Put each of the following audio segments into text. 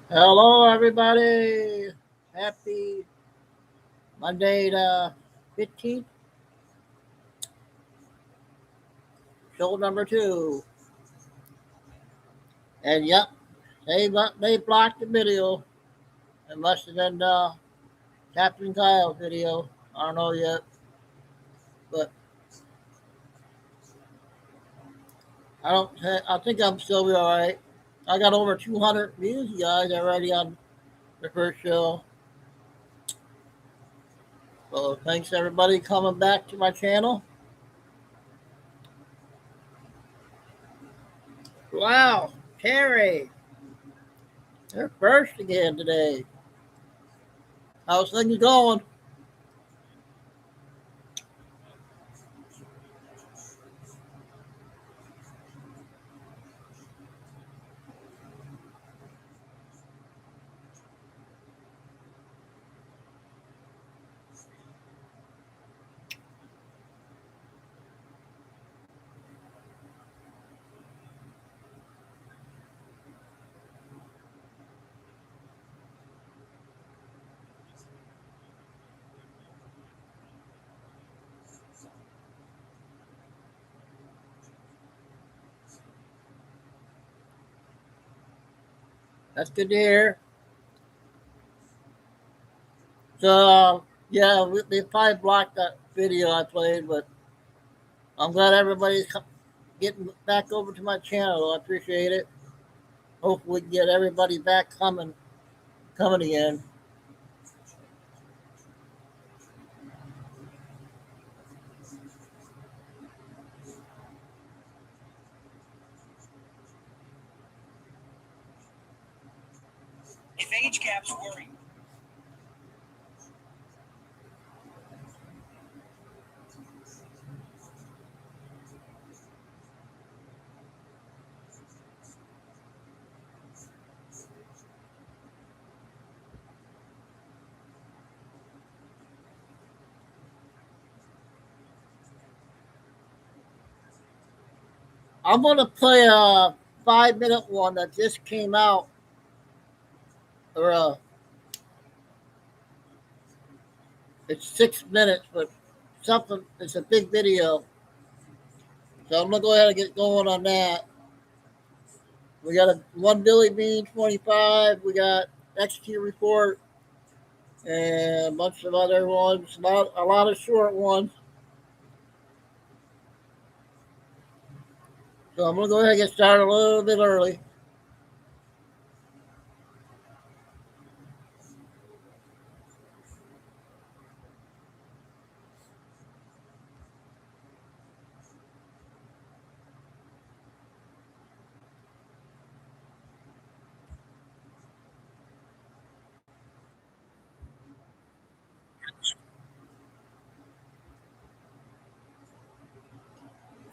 Hello, everybody. Happy Monday the 15th, show number two. And yep, they blocked the video. It must have been Captain Kyle's video. I don't know yet, but I think I'm still be all right. I got over 200 views, you guys, already on the first show. So thanks everybody coming back to my channel. Wow, Terry, they're first again today. How's things going? That's good to hear. So yeah, they probably blocked that video I played, but I'm glad everybody's getting back over to my channel. I appreciate it. Hopefully, we can get everybody back coming again. If age gaps worry. I'm gonna play a 5 minute one that just came out, or it's 6 minutes, but something. It's a big video, so I'm gonna go ahead and get going on that. We got a one Billy Bean 25. We got XQ report and a bunch of other ones. A lot of short ones. So I'm gonna go ahead and get started a little bit early.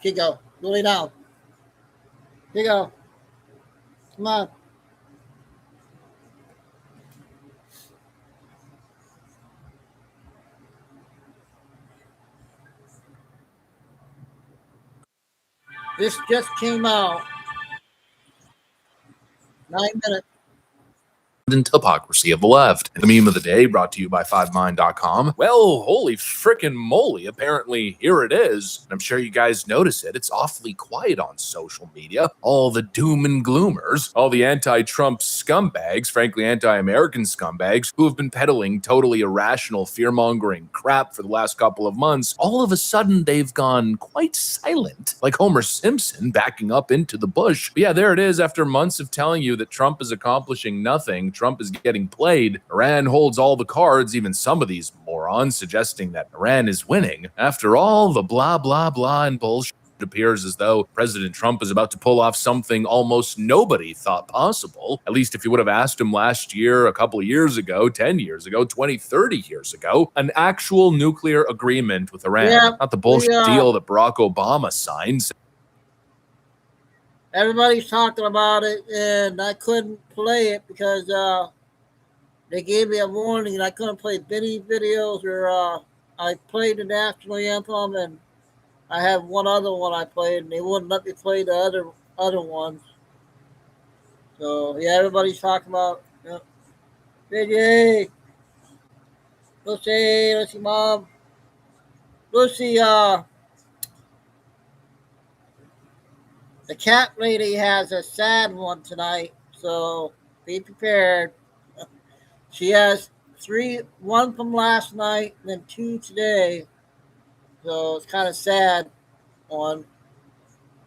Chico, go lay down. Chico, come on. This just came out. 9 minutes. And hypocrisy of the left. And the meme of the day brought to you by FiveMind.com. Well, holy frickin' moly. Apparently, here it is. I'm sure you guys notice it. It's awfully quiet on social media. All the doom and gloomers, all the anti-Trump scumbags, frankly, anti-American scumbags, who have been peddling totally irrational fear-mongering crap for the last couple of months, all of a sudden they've gone quite silent, like Homer Simpson backing up into the bush. But yeah, there it is. After months of telling you that Trump is accomplishing nothing, Trump is getting played, Iran holds all the cards, even some of these morons suggesting that Iran is winning. After all the blah, blah, blah and bullshit, it appears as though President Trump is about to pull off something almost nobody thought possible. At least if you would have asked him last year, a couple of years ago, 10 years ago, 20, 30 years ago, an actual nuclear agreement with Iran. Yeah, not the bullshit deal that Barack Obama signed. Everybody's talking about it, and I couldn't play it because they gave me a warning, and I couldn't play Benny videos, or I played the national anthem, and I have one other one I played, and they wouldn't let me play the other ones. So yeah, everybody's talking about Yep. JJ. Lucy, Mom. Lucy, the cat lady has a sad one tonight, so be prepared. She has one from last night, and then two today. So it's kind of sad one.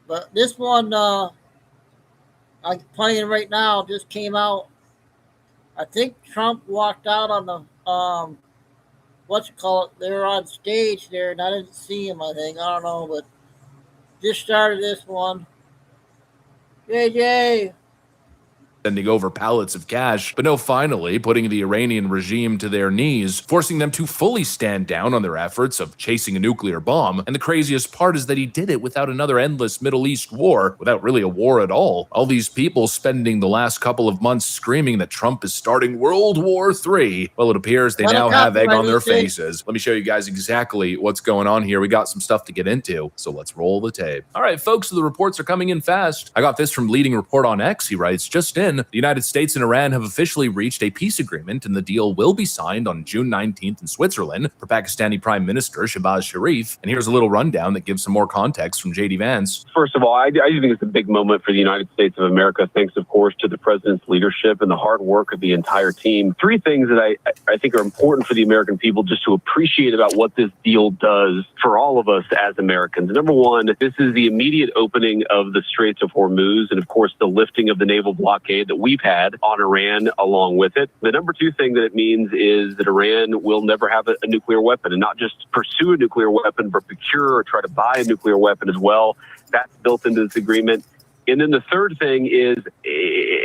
But this one, I'm playing right now, just came out. I think Trump walked out on the what's it called? They were on stage there, and I didn't see him. I think I don't know, but just started this one. JJ. Sending over pallets of cash, but no, finally putting the Iranian regime to their knees, forcing them to fully stand down on their efforts of chasing a nuclear bomb. And the craziest part is that he did it without another endless Middle East war, without really a war at all. All these people spending the last couple of months screaming that Trump is starting World War III. Well, it appears they now have egg on their faces. Let me show you guys exactly what's going on here. We got some stuff to get into, so let's roll the tape. All right, folks, so the reports are coming in fast. I got this from Leading Report on X. He writes, just in, the United States and Iran have officially reached a peace agreement, and the deal will be signed on June 19th in Switzerland for Pakistani Prime Minister Shehbaz Sharif. And here's a little rundown that gives some more context from JD Vance. First of all, I think it's a big moment for the United States of America, thanks, of course, to the president's leadership and the hard work of the entire team. Three things that I think are important for the American people just to appreciate about what this deal does for all of us as Americans. Number one, this is the immediate opening of the Straits of Hormuz and, of course, the lifting of the naval blockade that we've had on Iran along with it. The number two thing that it means is that Iran will never have a nuclear weapon, and not just pursue a nuclear weapon, but procure or try to buy a nuclear weapon as well. That's built into this agreement. And then the third thing is,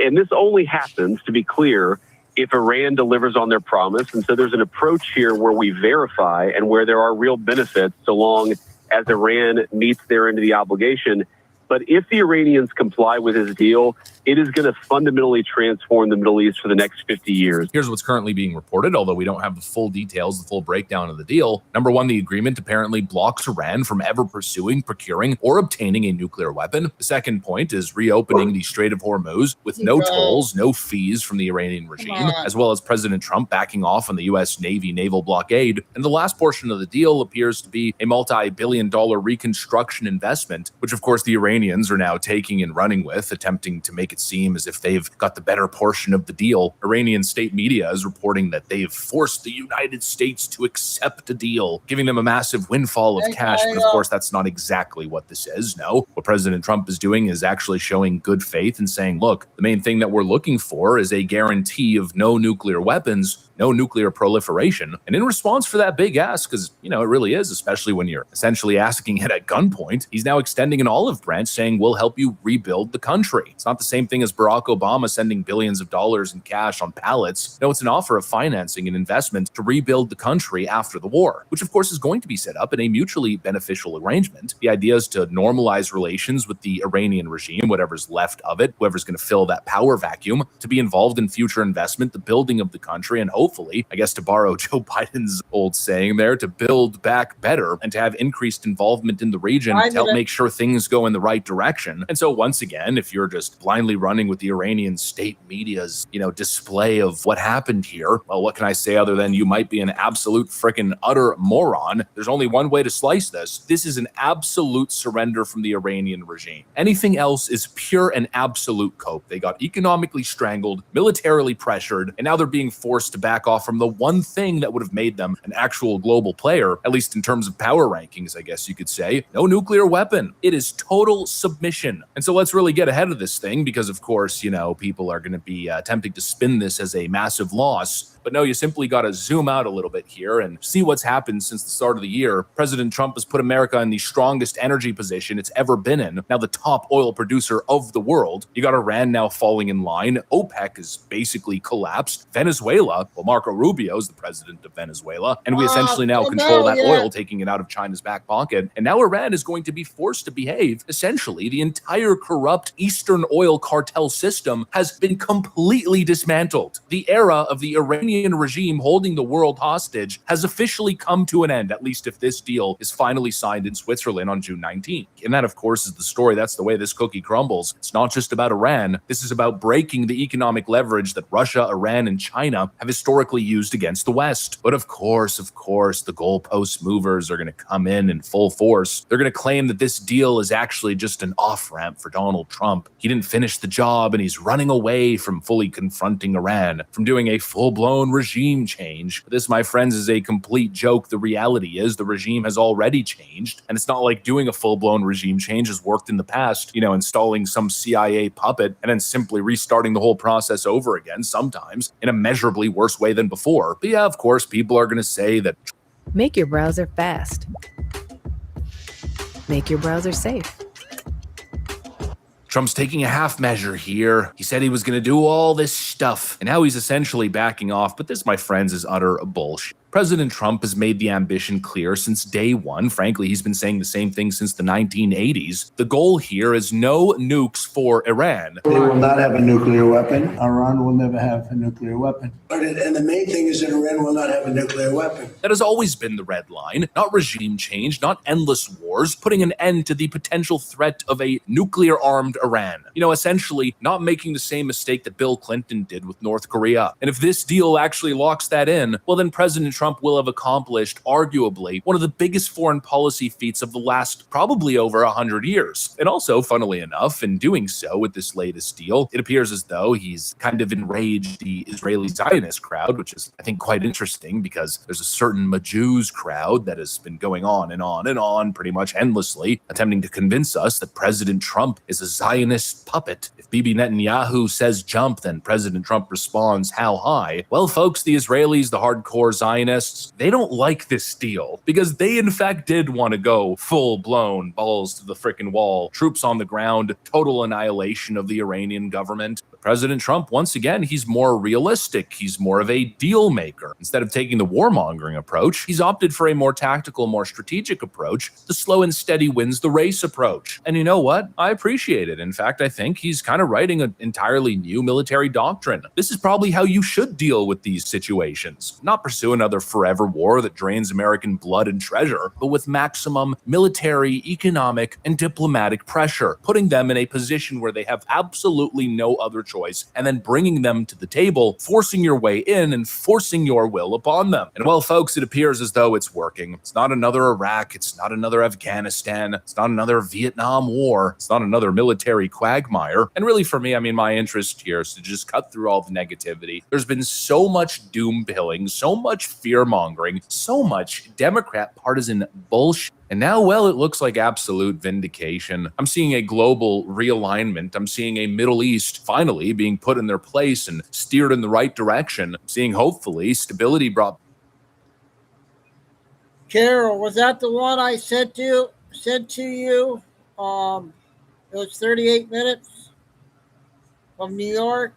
and this only happens, to be clear, if Iran delivers on their promise. And so there's an approach here where we verify and where there are real benefits so long as Iran meets their end of the obligation. But if the Iranians comply with his deal, it is going to fundamentally transform the Middle East for the next 50 years. Here's what's currently being reported, although we don't have the full details, the full breakdown of the deal. Number one, the agreement apparently blocks Iran from ever pursuing, procuring, or obtaining a nuclear weapon. The second point is reopening the Strait of Hormuz with no tolls, no fees from the Iranian regime, as well as President Trump backing off on the U.S. Navy naval blockade. And the last portion of the deal appears to be a multi-billion-dollar reconstruction investment, which of course the Iranians are now taking and running with, attempting to make it seem as if they've got the better portion of the deal. Iranian state media is reporting that they've forced the United States to accept a deal, giving them a massive windfall of cash. But of course, that's not exactly what this is. No, what President Trump is doing is actually showing good faith and saying, look, the main thing that we're looking for is a guarantee of no nuclear weapons, no nuclear proliferation. And in response for that big ask, because, it really is, especially when you're essentially asking it at gunpoint, he's now extending an olive branch saying, we'll help you rebuild the country. It's not the same thing as Barack Obama sending billions of dollars in cash on pallets. No, it's an offer of financing and investment to rebuild the country after the war, which of course is going to be set up in a mutually beneficial arrangement. The idea is to normalize relations with the Iranian regime, whatever's left of it, whoever's going to fill that power vacuum, to be involved in future investment, the building of the country, and hopefully, I guess to borrow Joe Biden's old saying there, to build back better and to have increased involvement in the region to help make sure things go in the right direction. And so once again, if you're just blindly running with the Iranian state media's, display of what happened here, well, what can I say other than you might be an absolute freaking utter moron? There's only one way to slice this. This is an absolute surrender from the Iranian regime. Anything else is pure and absolute cope. They got economically strangled, militarily pressured, and now they're being forced to back off from the one thing that would have made them an actual global player, at least in terms of power rankings, I guess you could say. No nuclear weapon. It is total submission. And so let's really get ahead of this thing because, of course, people are going to be attempting to spin this as a massive loss. But no, you simply got to zoom out a little bit here and see what's happened since the start of the year. President Trump has put America in the strongest energy position it's ever been in. Now the top oil producer of the world. You got Iran now falling in line. OPEC is basically collapsed. Venezuela, well, Marco Rubio is the president of Venezuela. And we essentially now control that oil, taking it out of China's back pocket. And now Iran is going to be forced to behave. Essentially, the entire corrupt Eastern oil cartel system has been completely dismantled. The era of the Iranian Iranian regime holding the world hostage has officially come to an end, at least if this deal is finally signed in Switzerland on June 19th. And that, of course, is the story. That's the way this cookie crumbles. It's not just about Iran. This is about breaking the economic leverage that Russia, Iran, and China have historically used against the West. But of course, the goalpost movers are going to come in full force. They're going to claim that this deal is actually just an off-ramp for Donald Trump. He didn't finish the job and he's running away from fully confronting Iran, from doing a full-blown regime change. This, my friends, is a complete joke. The reality is the regime has already changed, and it's not like doing a full-blown regime change has worked in the past, installing some CIA puppet and then simply restarting the whole process over again, sometimes in a measurably worse way than before. But yeah, of course, people are going to say that Make your browser fast. Make your browser safe. Trump's taking a half measure here. He said he was going to do all this stuff, and now he's essentially backing off. But this, my friends, is utter bullshit. President Trump has made the ambition clear since day one. Frankly, he's been saying the same thing since the 1980s. The goal here is no nukes for Iran. They will not have a nuclear weapon. Iran will never have a nuclear weapon. And the main thing is that Iran will not have a nuclear weapon. That has always been the red line. Not regime change, not endless wars, putting an end to the potential threat of a nuclear-armed Iran. Essentially not making the same mistake that Bill Clinton did with North Korea. And if this deal actually locks that in, well then President Trump will have accomplished arguably one of the biggest foreign policy feats of the last probably over 100 years. And also, funnily enough, in doing so with this latest deal, it appears as though he's kind of enraged the Israeli Zionist crowd, which is, I think, quite interesting because there's a certain Majus crowd that has been going on and on and on pretty much endlessly, attempting to convince us that President Trump is a Zionist puppet. If Bibi Netanyahu says jump, then President Trump responds, how high? Well, folks, the Israelis, the hardcore Zionists, they don't like this deal because they in fact did want to go full-blown balls to the frickin' wall, troops on the ground, total annihilation of the Iranian government. But President Trump, once again, he's more realistic. He's more of a deal maker. Instead of taking the warmongering approach, he's opted for a more tactical, more strategic approach, the slow and steady wins the race approach. And you know what? I appreciate it. In fact, I think he's kind of writing an entirely new military doctrine. This is probably how you should deal with these situations. Not pursue another forever war that drains American blood and treasure, but with maximum military, economic, and diplomatic pressure, putting them in a position where they have absolutely no other choice, and then bringing them to the table, forcing your way in and forcing your will upon them. And well, folks, it appears as though it's working. It's not another Iraq. It's not another Afghanistan. It's not another Vietnam War. It's not another military quagmire. And really, for me, my interest here is to just cut through all the negativity. There's been so much doom pilling, so much fear-mongering, so much Democrat partisan bullshit. And now, well, it looks like absolute vindication. I'm seeing a global realignment. I'm seeing a Middle East finally being put in their place and steered in the right direction. I'm seeing, hopefully, stability brought. Carol, was that the one I sent to you? It was 38 minutes from New York.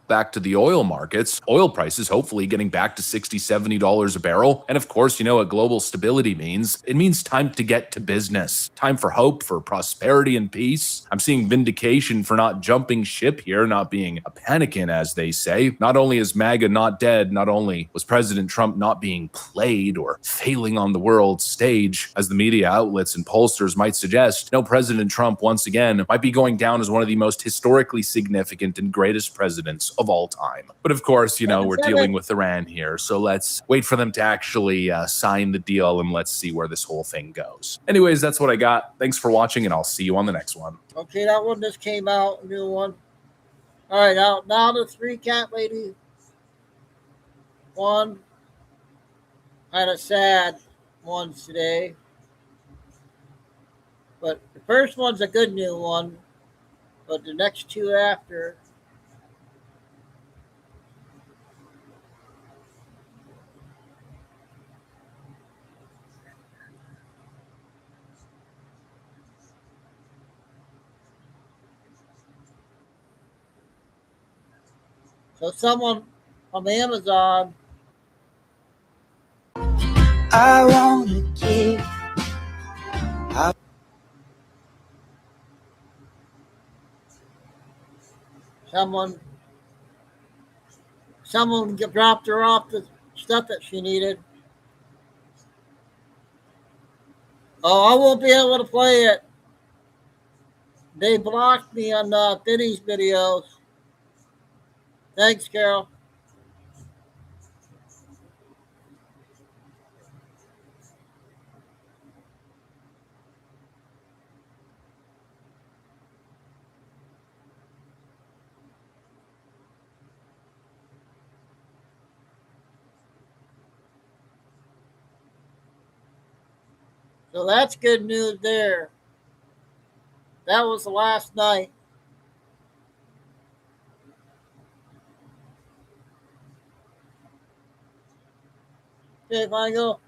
Back to the oil markets, oil prices hopefully getting back to $60, $70 a barrel. And of course, you know what global stability means. It means time to get to business, time for hope, for prosperity and peace. I'm seeing vindication for not jumping ship here, not being a panicking, as they say. Not only is MAGA not dead, not only was President Trump not being played or failing on the world stage, as the media outlets and pollsters might suggest, no, President Trump once again might be going down as one of the most historically significant and greatest presidents of all time. But of course, we're dealing with Iran here, so let's wait for them to actually sign the deal and let's see where this whole thing goes. Anyways, that's what I got. Thanks for watching, and I'll see you on the next one. Okay, that one just came out, a new one. All right, now the three cat lady. One, kind of sad ones today. But the first one's a good new one, but the next two after. So someone from Amazon. I wanna give. Someone someone dropped her off the stuff that she needed. Oh, I won't be able to play it. They blocked me on Vinny's videos. Thanks, Carol. So that's good news there. That was the last night. Okay, Michael.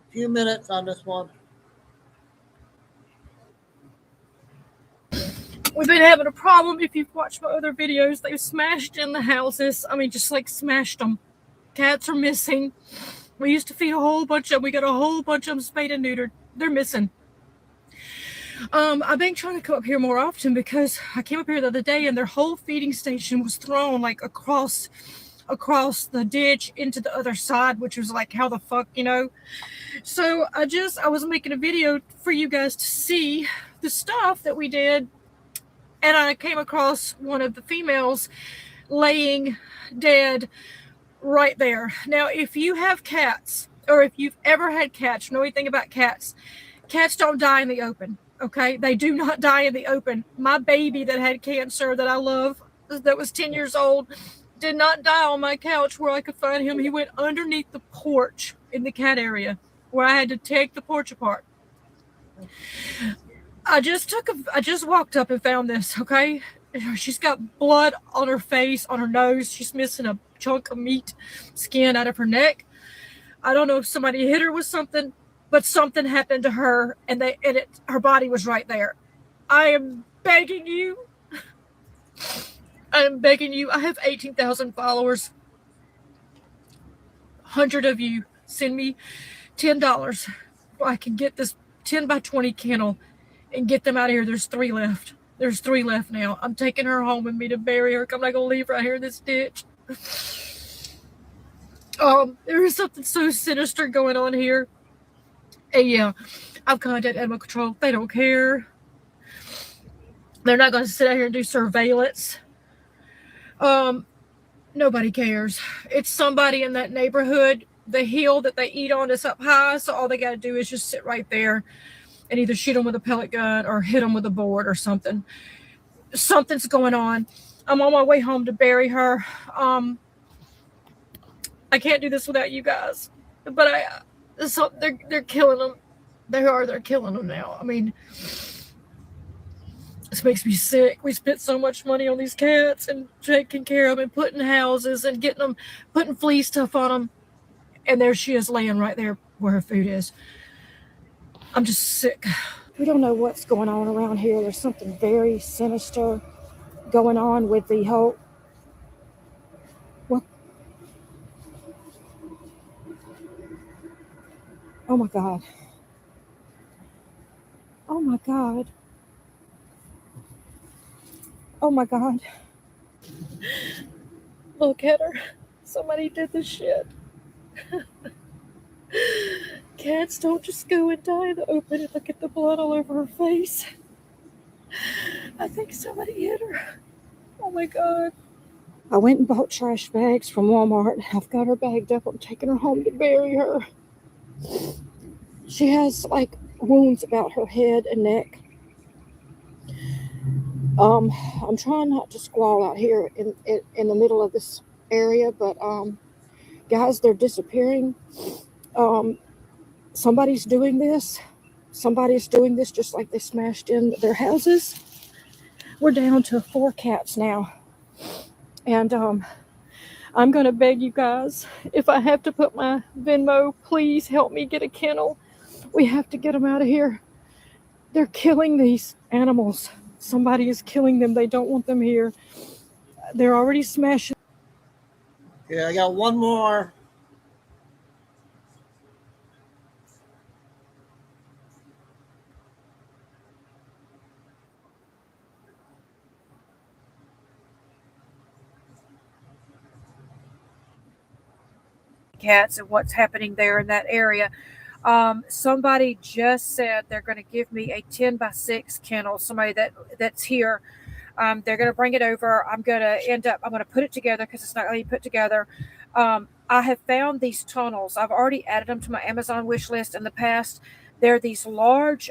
A few minutes on this one. We've been having a problem. If you've watched my other videos, they've smashed in the houses. I mean, just like smashed them. Cats are missing. We used to feed a whole bunch of them. We got a whole bunch of them spayed and neutered. They're missing. I've been trying to come up here more often because I came up here the other day and their whole feeding station was thrown like across the ditch into the other side, which was like, how the fuck, you know? So I was making a video for you guys to see the stuff that we did. And I came across one of the females laying dead right there. Now, if you have cats, or if you've ever had cats, know anything about cats, cats don't die in the open, okay? They do not die in the open. My baby that had cancer that I love, that was 10 years old, did not die on my couch where I could find him. He went underneath the porch in the cat area where I had to take the porch apart. I just walked up and found this, okay? She's got blood on her face, on her nose. She's missing a chunk of meat skin out of her neck. I don't know if somebody hit her with something, but something happened to her, and her body was right there. I am begging you. I have 18,000 followers. 100 of you send me $10 so I can get this 10 by 20 kennel and get them out of here. There's 3 left. There's 3 left now. I'm taking her home with me to bury her. I'm not going to leave right here in this ditch. There is something so sinister going on here. And yeah, I've contacted animal control. They don't care. They're not going to sit out here and do surveillance. Nobody cares. It's somebody in that neighborhood. The hill that they eat on is up high, so all they got to do is just sit right there and either shoot them with a pellet gun or hit them with a board or something. Something's going on. I'm on my way home to bury her. I can't do this without you guys. But they're killing them. They're killing them now. I mean, this makes me sick. We spent so much money on these cats and taking care of them and putting houses and putting flea stuff on them. And there she is laying right there where her food is. I'm just sick. We don't know what's going on around here. There's something very sinister going on with the whole... What? Oh my God. Oh my God. Oh my God. Look at her. Somebody did this shit. Cats don't just go and die in the open and look at the blood all over her face. I think somebody hit her. Oh my God. I went and bought trash bags from Walmart. I've got her bagged up. I'm taking her home to bury her. She has like wounds about her head and neck. I'm trying not to squall out here in the middle of this area, but guys, they're disappearing. Somebody's doing this. Somebody's doing this just like they smashed in their houses. We're down to 4 cats now. And I'm going to beg you guys, if I have to put my Venmo, please help me get a kennel. We have to get them out of here. They're killing these animals. Somebody is killing them. They don't want them here. They're already smashing. Okay, I got one more. Cats and what's happening there in that area. Somebody just said they're going to give me a 10x6 kennel. Somebody that's here. They're going to bring it over. I'm going to put it together because it's not going to be put together. I have found these tunnels. I've already added them to my Amazon wish list in the past. They're these large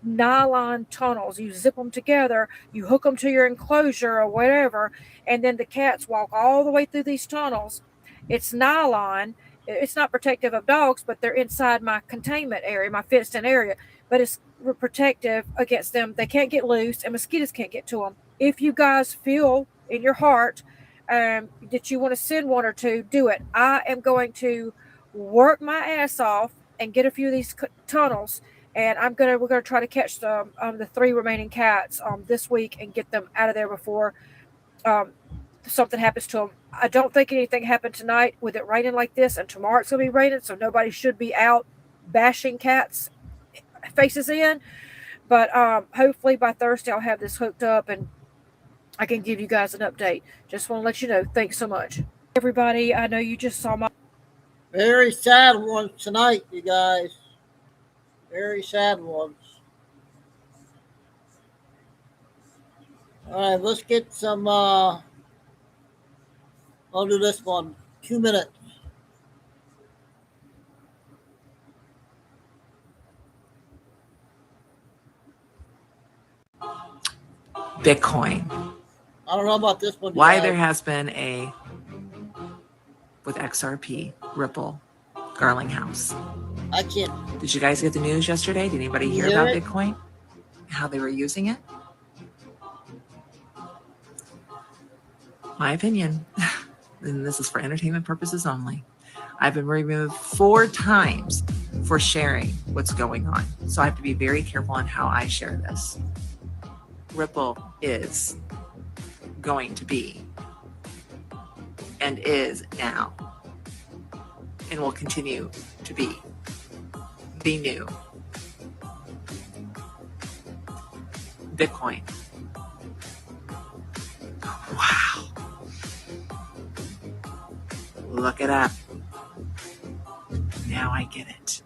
nylon tunnels. You zip them together, you hook them to your enclosure or whatever, and then the cats walk all the way through these tunnels. It's nylon. It's not protective of dogs, but they're inside my containment area, my fenced in area. But it's protective against them. They can't get loose, and mosquitoes can't get to them. If you guys feel in your heart that you want to send one or two, do it. I am going to work my ass off and get a few of these tunnels, and we're gonna try to catch the 3 remaining cats this week and get them out of there before something happens to them. I don't think anything happened tonight with it raining like this, and tomorrow it's gonna be raining, so nobody should be out bashing cats faces in. But hopefully by Thursday I'll have this hooked up and I can give you guys an update. Just want to let you know. Thanks so much, everybody. I know you just saw my Very sad ones tonight, you guys. Very sad ones. All right, let's get some. I'll do this one. 2 minutes. Bitcoin. I don't know about this one. Why guys. there has been with XRP, Ripple, Garlinghouse. I can't. Did you guys get the news yesterday? Did anybody hear about Bitcoin? How they were using it? My opinion, and this is for entertainment purposes only, I've been removed 4 times for sharing what's going on. So I have to be very careful on how I share this. Ripple is going to be and is now and will continue to be the new Bitcoin. Wow. Look it up. Now I get it.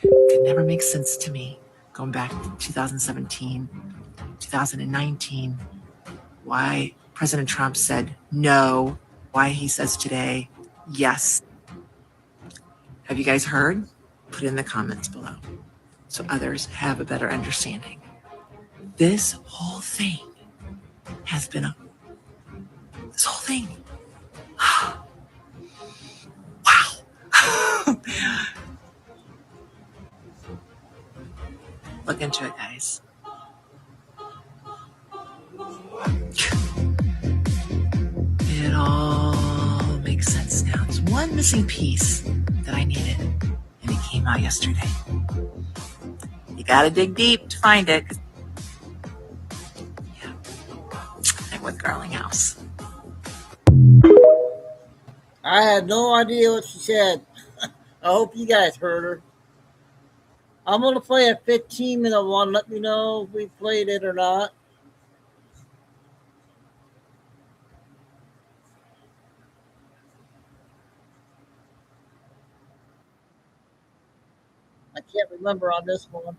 It could never make sense to me going back to 2017, 2019, why President Trump said no, why he says today yes. Have you guys heard? Put it in the comments below so others have a better understanding. This whole thing has been this whole thing. Wow. Look into it, guys. It all makes sense now. There's one missing piece that I needed, and it came out yesterday. You gotta dig deep to find it. Yeah, I'm with Garlinghouse. I had no idea what she said. I hope you guys heard her. I'm going to play a 15-minute one. Let me know if we played it or not. I can't remember on this one.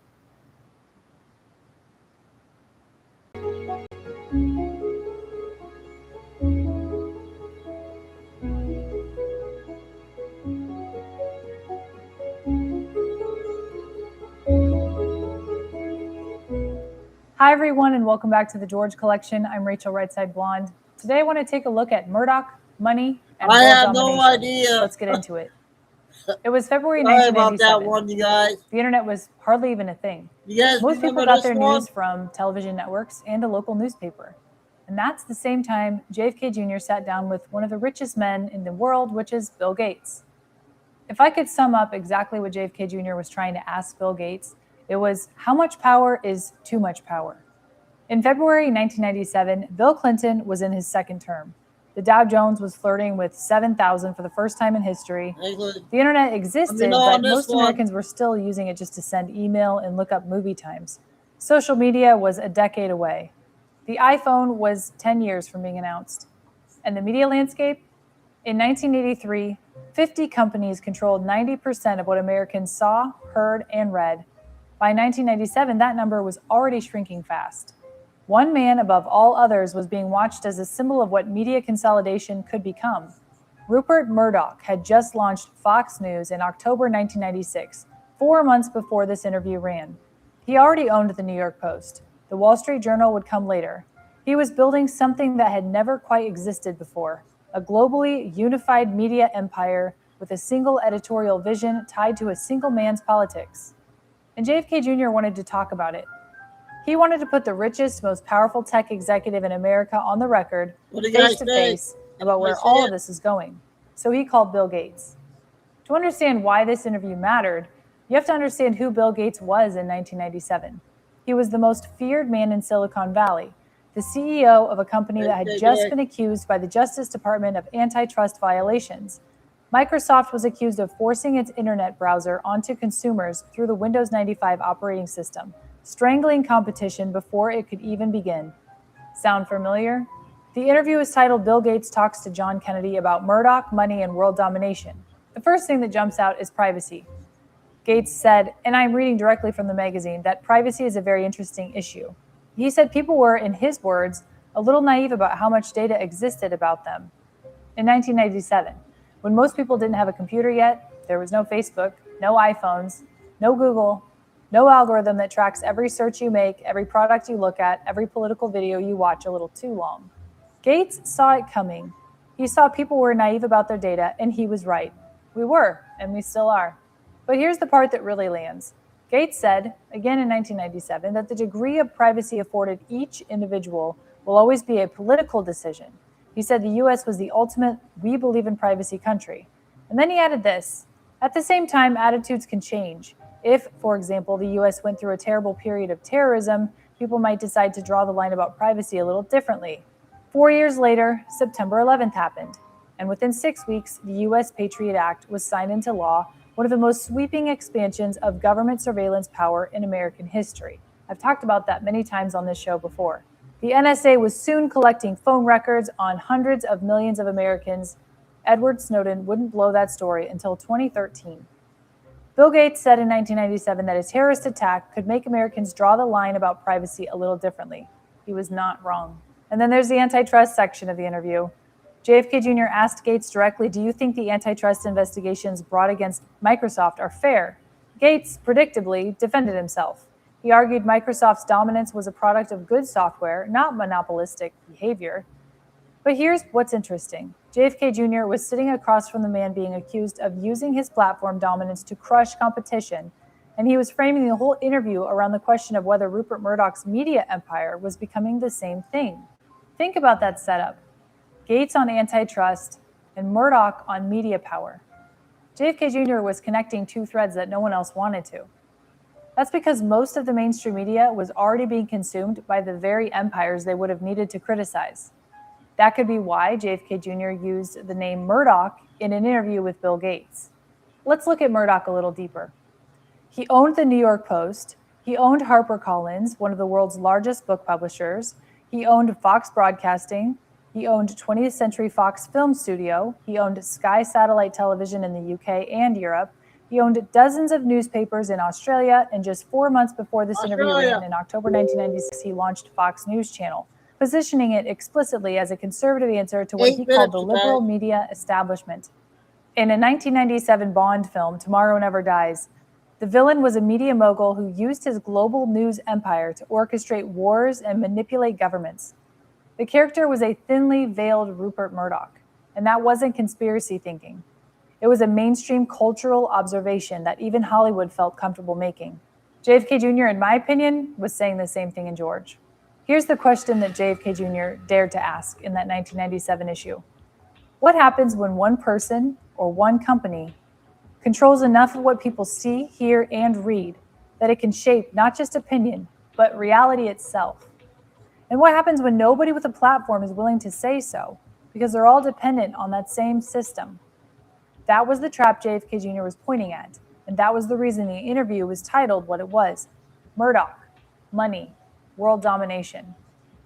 Hi, everyone, and welcome back to the George Collection. I'm Rachel Redside Blonde. Today, I want to take a look at Murdoch, money, and I world had domination. no idea. Let's get into it. It was February Sorry 1997. about that one, you guys. The internet was hardly even a thing. You guys Most people remember got this their one? news from television networks and a local newspaper. And that's the same time JFK Jr. sat down with one of the richest men in the world, which is Bill Gates. If I could sum up exactly what JFK Jr. was trying to ask Bill Gates, it was, how much power is too much power? In February 1997, Bill Clinton was in his second term. The The Dow Jones was flirting with 7,000 for the first time in history. The internet existed, but most Americans were still using it just to send email and look up movie times. Social media was a decade away. The iPhone was 10 years from being announced. And the media landscape? In 1983, 50 companies controlled 90% of what Americans saw, heard, and read. By 1997, that number was already shrinking fast. One man above all others was being watched as a symbol of what media consolidation could become. Rupert Murdoch had just launched Fox News in October 1996, 4 months before this interview ran. He already owned the New York Post. The Wall Street Journal would come later. He was building something that had never quite existed before, a globally unified media empire with a single editorial vision tied to a single man's politics. And JFK Jr. wanted to talk about it. He wanted to put the richest, most powerful tech executive in America on the record, face to face, about where all of this is going. So he called Bill Gates. To understand why this interview mattered, you have to understand who Bill Gates was in 1997. He was the most feared man in Silicon Valley, the CEO of a company that had just been accused by the Justice Department of antitrust violations. Microsoft was accused of forcing its internet browser onto consumers through the Windows 95 operating system, strangling competition before it could even begin. Sound familiar? The interview is titled Bill Gates Talks to John Kennedy About Murdoch, Money, and World Domination. The first thing that jumps out is privacy. Gates said, and I'm reading directly from the magazine, that privacy is a very interesting issue. He said people were, in his words, a little naive about how much data existed about them. In 1997, when most people didn't have a computer yet, there was no Facebook, no iPhones, no Google, no algorithm that tracks every search you make, every product you look at, every political video you watch a little too long. Gates saw it coming. He saw people were naive about their data, and he was right. We were, and we still are. But here's the part that really lands. Gates said, again in 1997, that the degree of privacy afforded each individual will always be a political decision. He said the US was the ultimate we believe in privacy country. And then he added this, at the same time, attitudes can change. If, for example, the US went through a terrible period of terrorism, people might decide to draw the line about privacy a little differently. 4 years later, September 11th happened. And within 6 weeks, the US Patriot Act was signed into law, one of the most sweeping expansions of government surveillance power in American history. I've talked about that many times on this show before. The NSA was soon collecting phone records on hundreds of millions of Americans. Edward Snowden wouldn't blow that story until 2013. Bill Gates said in 1997 that a terrorist attack could make Americans draw the line about privacy a little differently. He was not wrong. And then there's the antitrust section of the interview. JFK Jr. asked Gates directly, do you think the antitrust investigations brought against Microsoft are fair? Gates, predictably, defended himself. He argued Microsoft's dominance was a product of good software, not monopolistic behavior. But here's what's interesting. JFK Jr. was sitting across from the man being accused of using his platform dominance to crush competition, and he was framing the whole interview around the question of whether Rupert Murdoch's media empire was becoming the same thing. Think about that setup. Gates on antitrust and Murdoch on media power. JFK Jr. was connecting two threads that no one else wanted to. That's because most of the mainstream media was already being consumed by the very empires they would have needed to criticize. That could be why JFK Jr. used the name Murdoch in an interview with Bill Gates. Let's look at Murdoch a little deeper. He owned the New York Post. He owned HarperCollins, one of the world's largest book publishers. He owned Fox Broadcasting. He owned 20th Century Fox Film Studio. He owned Sky Satellite Television in the UK and Europe. He owned dozens of newspapers in Australia, and just 4 months before this interview ran in October 1996, he launched Fox News Channel, positioning it explicitly as a conservative answer to what he called the liberal media establishment. In a 1997 Bond film, Tomorrow Never Dies, the villain was a media mogul who used his global news empire to orchestrate wars and manipulate governments. The character was a thinly veiled Rupert Murdoch, and that wasn't conspiracy thinking. It was a mainstream cultural observation that even Hollywood felt comfortable making. JFK Jr., in my opinion, was saying the same thing in George. Here's the question that JFK Jr. dared to ask in that 1997 issue. What happens when one person or one company controls enough of what people see, hear, and read that it can shape not just opinion, but reality itself? And what happens when nobody with a platform is willing to say so? because they're all dependent on that same system. That was the trap JFK Jr. was pointing at, and that was the reason the interview was titled what it was: Murdoch, Money, World Domination.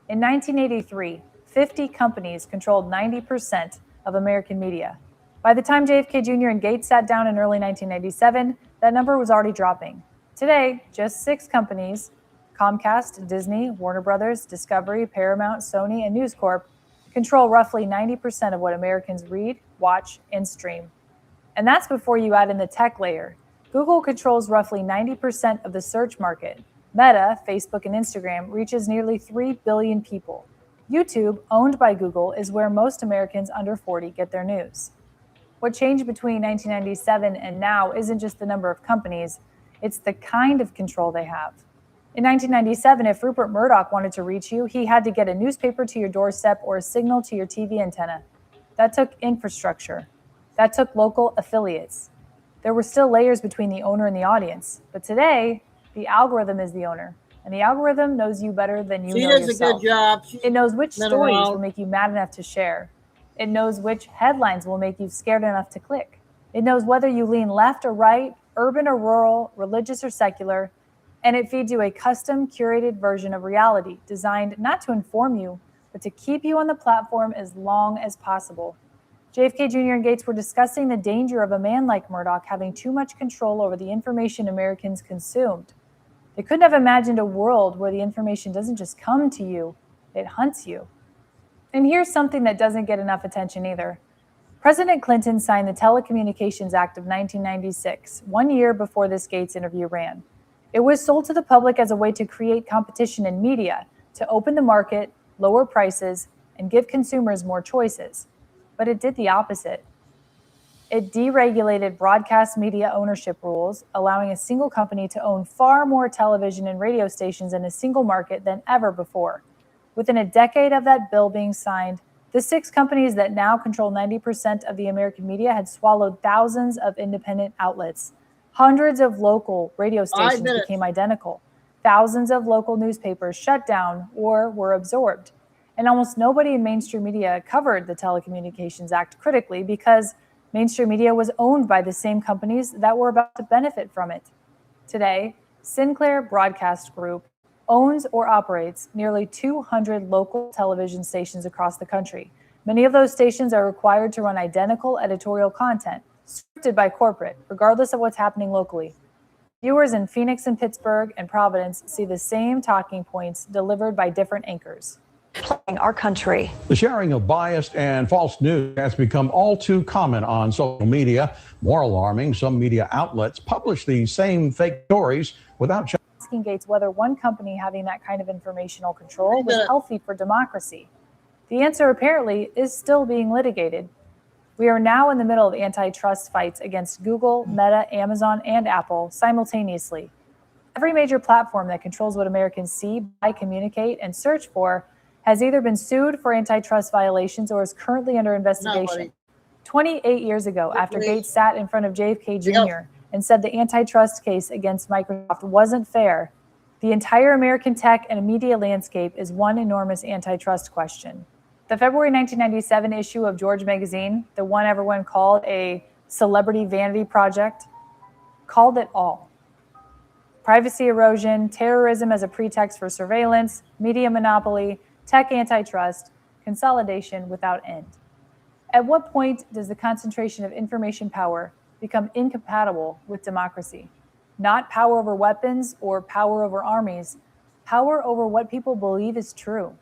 In 1983, 50 companies controlled 90% of American media. By the time JFK Jr. and Gates sat down in early 1997, that number was already dropping. Today, just 6 companies, Comcast, Disney, Warner Brothers, Discovery, Paramount, Sony, and News Corp, control roughly 90% of what Americans read, watch, and stream. And that's before you add in the tech layer. Google controls roughly 90% of the search market. Meta, Facebook, and Instagram reaches nearly 3 billion people. YouTube, owned by Google, is where most Americans under 40 get their news. What changed between 1997 and now isn't just the number of companies, it's the kind of control they have. In 1997, if Rupert Murdoch wanted to reach you, he had to get a newspaper to your doorstep or a signal to your TV antenna. That took infrastructure. That took local affiliates. There were still layers between the owner and the audience. But today, the algorithm is the owner. And the algorithm knows you better than you know yourself. She does a good job. It knows which stories will make you mad enough to share. It knows which headlines will make you scared enough to click. It knows whether you lean left or right, urban or rural, religious or secular, and it feeds you a custom curated version of reality designed not to inform you, but to keep you on the platform as long as possible. JFK Jr. and Gates were discussing the danger of a man like Murdoch having too much control over the information Americans consumed. They couldn't have imagined a world where the information doesn't just come to you, it hunts you. And here's something that doesn't get enough attention either. President Clinton signed the Telecommunications Act of 1996, 1 year before this Gates interview ran. It was sold to the public as a way to create competition in media, to open the market, lower prices, and give consumers more choices. But it did the opposite. It deregulated broadcast media ownership rules, allowing a single company to own far more television and radio stations in a single market than ever before. Within a decade of that bill being signed, the 6 companies that now control 90% of the American media had swallowed thousands of independent outlets. Hundreds of local radio stations became identical. Thousands of local newspapers shut down or were absorbed. And almost nobody in mainstream media covered the Telecommunications Act critically because mainstream media was owned by the same companies that were about to benefit from it. Today, Sinclair Broadcast Group owns or operates nearly 200 local television stations across the country. Many of those stations are required to run identical editorial content, scripted by corporate, regardless of what's happening locally. Viewers in Phoenix and Pittsburgh and Providence see the same talking points delivered by different anchors. Our country. The sharing of biased and false news has become all too common on social media. More alarming, some media outlets publish these same fake stories without asking Gates whether one company having that kind of informational control was healthy for democracy. The answer apparently is still being litigated. We are now in the middle of antitrust fights against Google, Meta, Amazon, and Apple simultaneously. Every major platform that controls what Americans see, buy, communicate, and search for has either been sued for antitrust violations or is currently under investigation. 28 years ago, after Gates sat in front of JFK Jr. and said the antitrust case against Microsoft wasn't fair, the entire American tech and media landscape is one enormous antitrust question. The February 1997 issue of George magazine, the one everyone called a celebrity vanity project, called it all. Privacy erosion, terrorism as a pretext for surveillance, media monopoly, tech antitrust, consolidation without end. At what point does the concentration of information power become incompatible with democracy? Not power over weapons or power over armies, power over what people believe is true.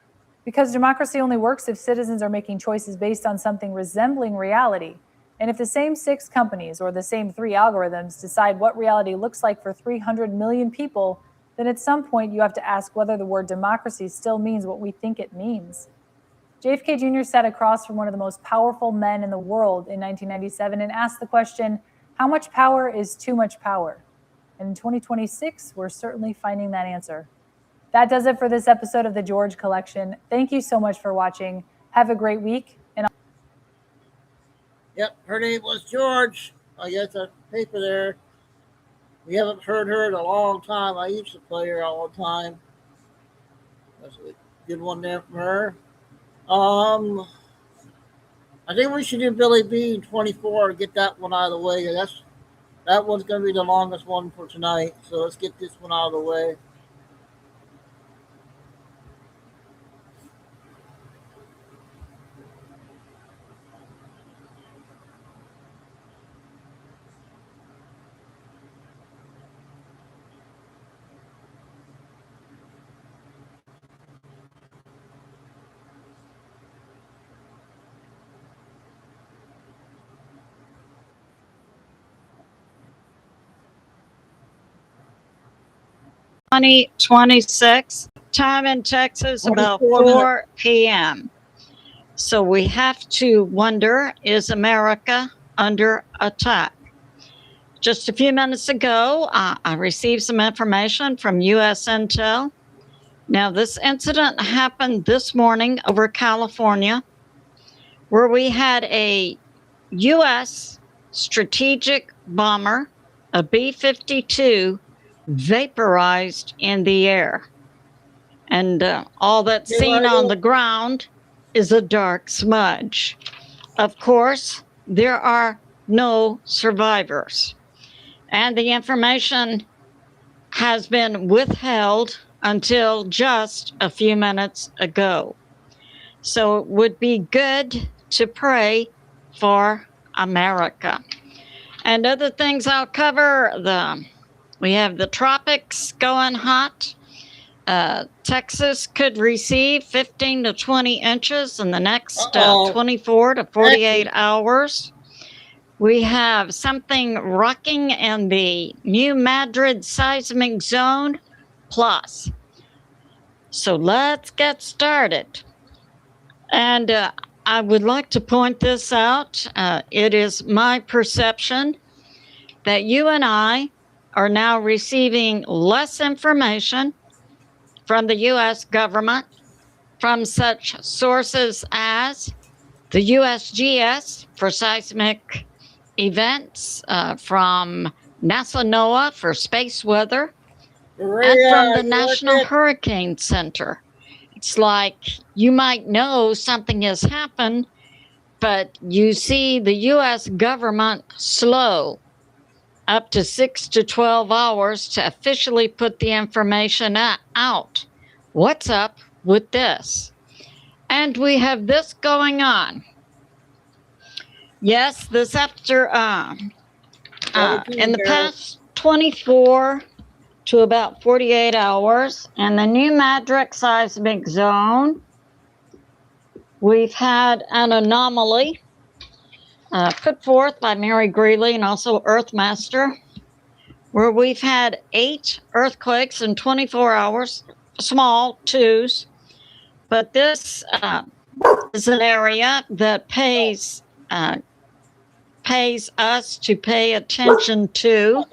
Because democracy only works if citizens are making choices based on something resembling reality. And if the same 6 companies or the same 3 algorithms decide what reality looks like for 300 million people, then at some point you have to ask whether the word democracy still means what we think it means. JFK Jr. sat across from one of the most powerful men in the world in 1997 and asked the question, how much power is too much power? And in 2026, we're certainly finding that answer. That does it for this episode of the George Collection. Thank you so much for watching. Have a great week. Yep, her name was George. I got the paper there. We haven't heard her in a long time. I used to play her all the time. That's a good one there from her. I think we should do Billy Bean 24 and get that one out of the way. That one's going to be the longest one for tonight. So let's get this one out of the way. (2026) time in Texas about 4 p.m. So we have to wonder, is America under attack? Just a few minutes ago, I received some information from U.S. Intel. Now, this incident happened this morning over California, where we had a U.S. strategic bomber, a B-52, vaporized in the air. And all that's seen on the ground is a dark smudge. Of course, there are no survivors. And the information has been withheld until just a few minutes ago. So it would be good to pray for America. And other things I'll cover, we have the tropics going hot. Texas could receive 15 to 20 inches in the next 24 to 48 hours. We have something rocking in the New Madrid seismic zone plus. So let's get started. And I would like to point this out. It is my perception that you and I are now receiving less information from the U.S. government from such sources as the USGS for seismic events, from NASA NOAA for space weather, and from the National Hurricane Center. It's like you might know something has happened, but you see the U.S. government slow up to 6 to 12 hours to officially put the information out. What's up with this? And we have this going on. Yes, this after in the past 24 to about 48 hours, in the New Madrid seismic zone, we've had an anomaly put forth by Mary Greeley and also Earthmaster, where we've had 8 earthquakes in 24 hours, small twos. But this is an area that pays us to pay attention to.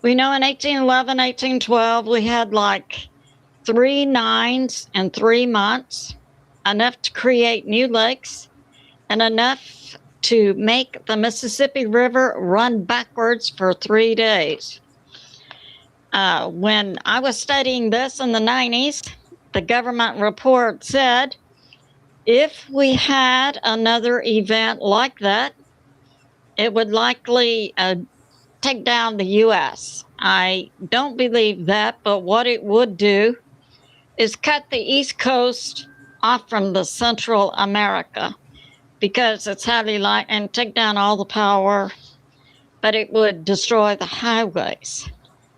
We know in 1811, 1812, we had like 3 9s in 3 months, enough to create new lakes and enough to make the Mississippi River run backwards for 3 days. When I was studying this in the 90s, the government report said if we had another event like that, it would likely take down the U.S. I don't believe that, but what it would do is cut the East Coast off from the Central America, because it's highly light, and take down all the power, but it would destroy the highways.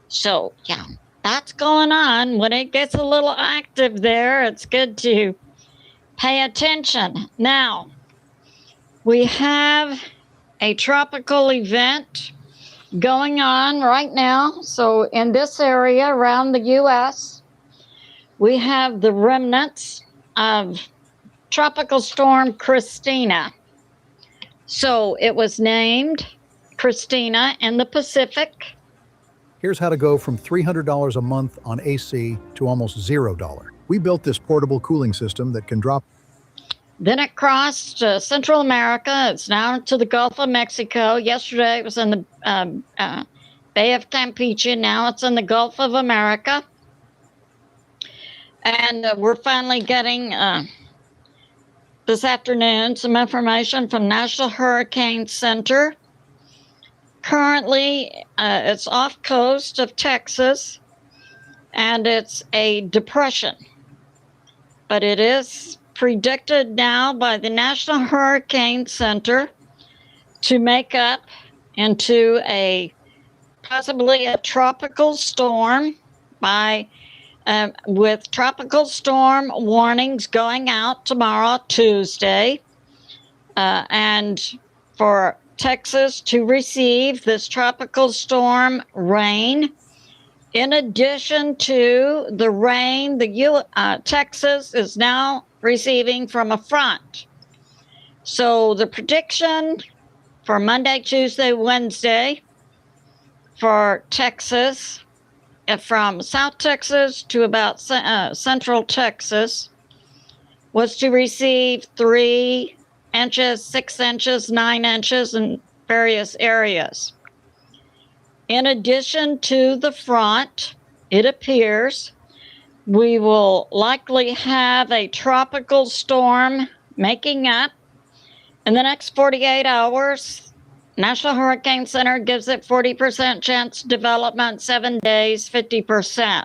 So, yeah, that's going on. When it gets a little active there, it's good to pay attention. Now, we have a tropical event going on right now. So in this area around the U.S., we have the remnants of Tropical Storm Christina. So it was named Christina in the Pacific. Here's how to go from $300 a month on AC to almost $0. We built this portable cooling system that can drop. Then it crossed Central America. It's now to the Gulf of Mexico. Yesterday it was in the Bay of Campeche. Now it's in the Gulf of America. And we're finally getting this afternoon some information from National Hurricane Center. Currently, it's off coast of Texas, and it's a depression. But it is predicted now by the National Hurricane Center to make up into possibly a tropical storm with tropical storm warnings going out tomorrow, Tuesday, and for Texas to receive this tropical storm rain. In addition to the rain, Texas is now receiving from a front. So the prediction for Monday, Tuesday, Wednesday for Texas, from South Texas to about Central Texas, was to receive 3 inches, 6 inches, 9 inches in various areas. In addition to the front, it appears we will likely have a tropical storm making up in the next 48 hours. National Hurricane Center gives it 40% chance development, 7 days, 50%.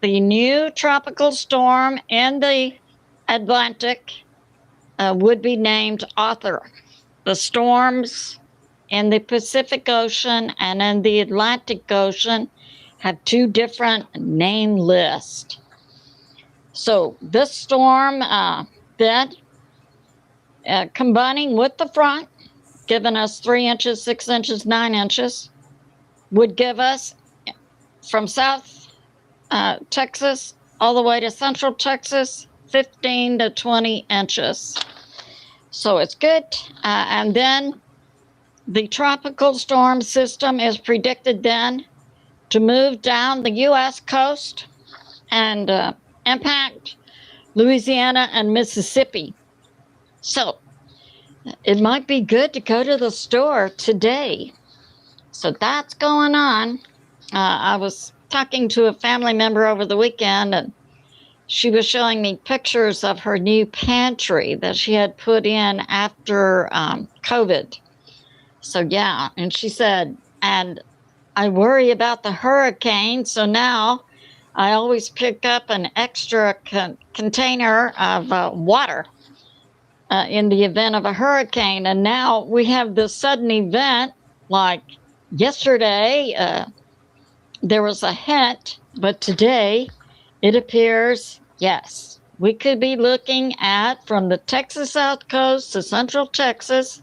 The new tropical storm in the Atlantic would be named Arthur. The storms in the Pacific Ocean and in the Atlantic Ocean have 2 different name lists. So this storm then, combining with the front, giving us 3 inches, 6 inches, 9 inches, would give us from South Texas all the way to Central Texas, 15 to 20 inches. So it's good. And then the tropical storm system is predicted then to move down the U.S. coast and impact Louisiana and Mississippi. So it might be good to go to the store today. So that's going on. I was talking to a family member over the weekend, and she was showing me pictures of her new pantry that she had put in after COVID. So yeah, and she said, and I worry about the hurricane, so now I always pick up an extra container of water in the event of a hurricane. And now we have this sudden event, like yesterday, there was a hint, but today it appears, yes, we could be looking at from the Texas South Coast to Central Texas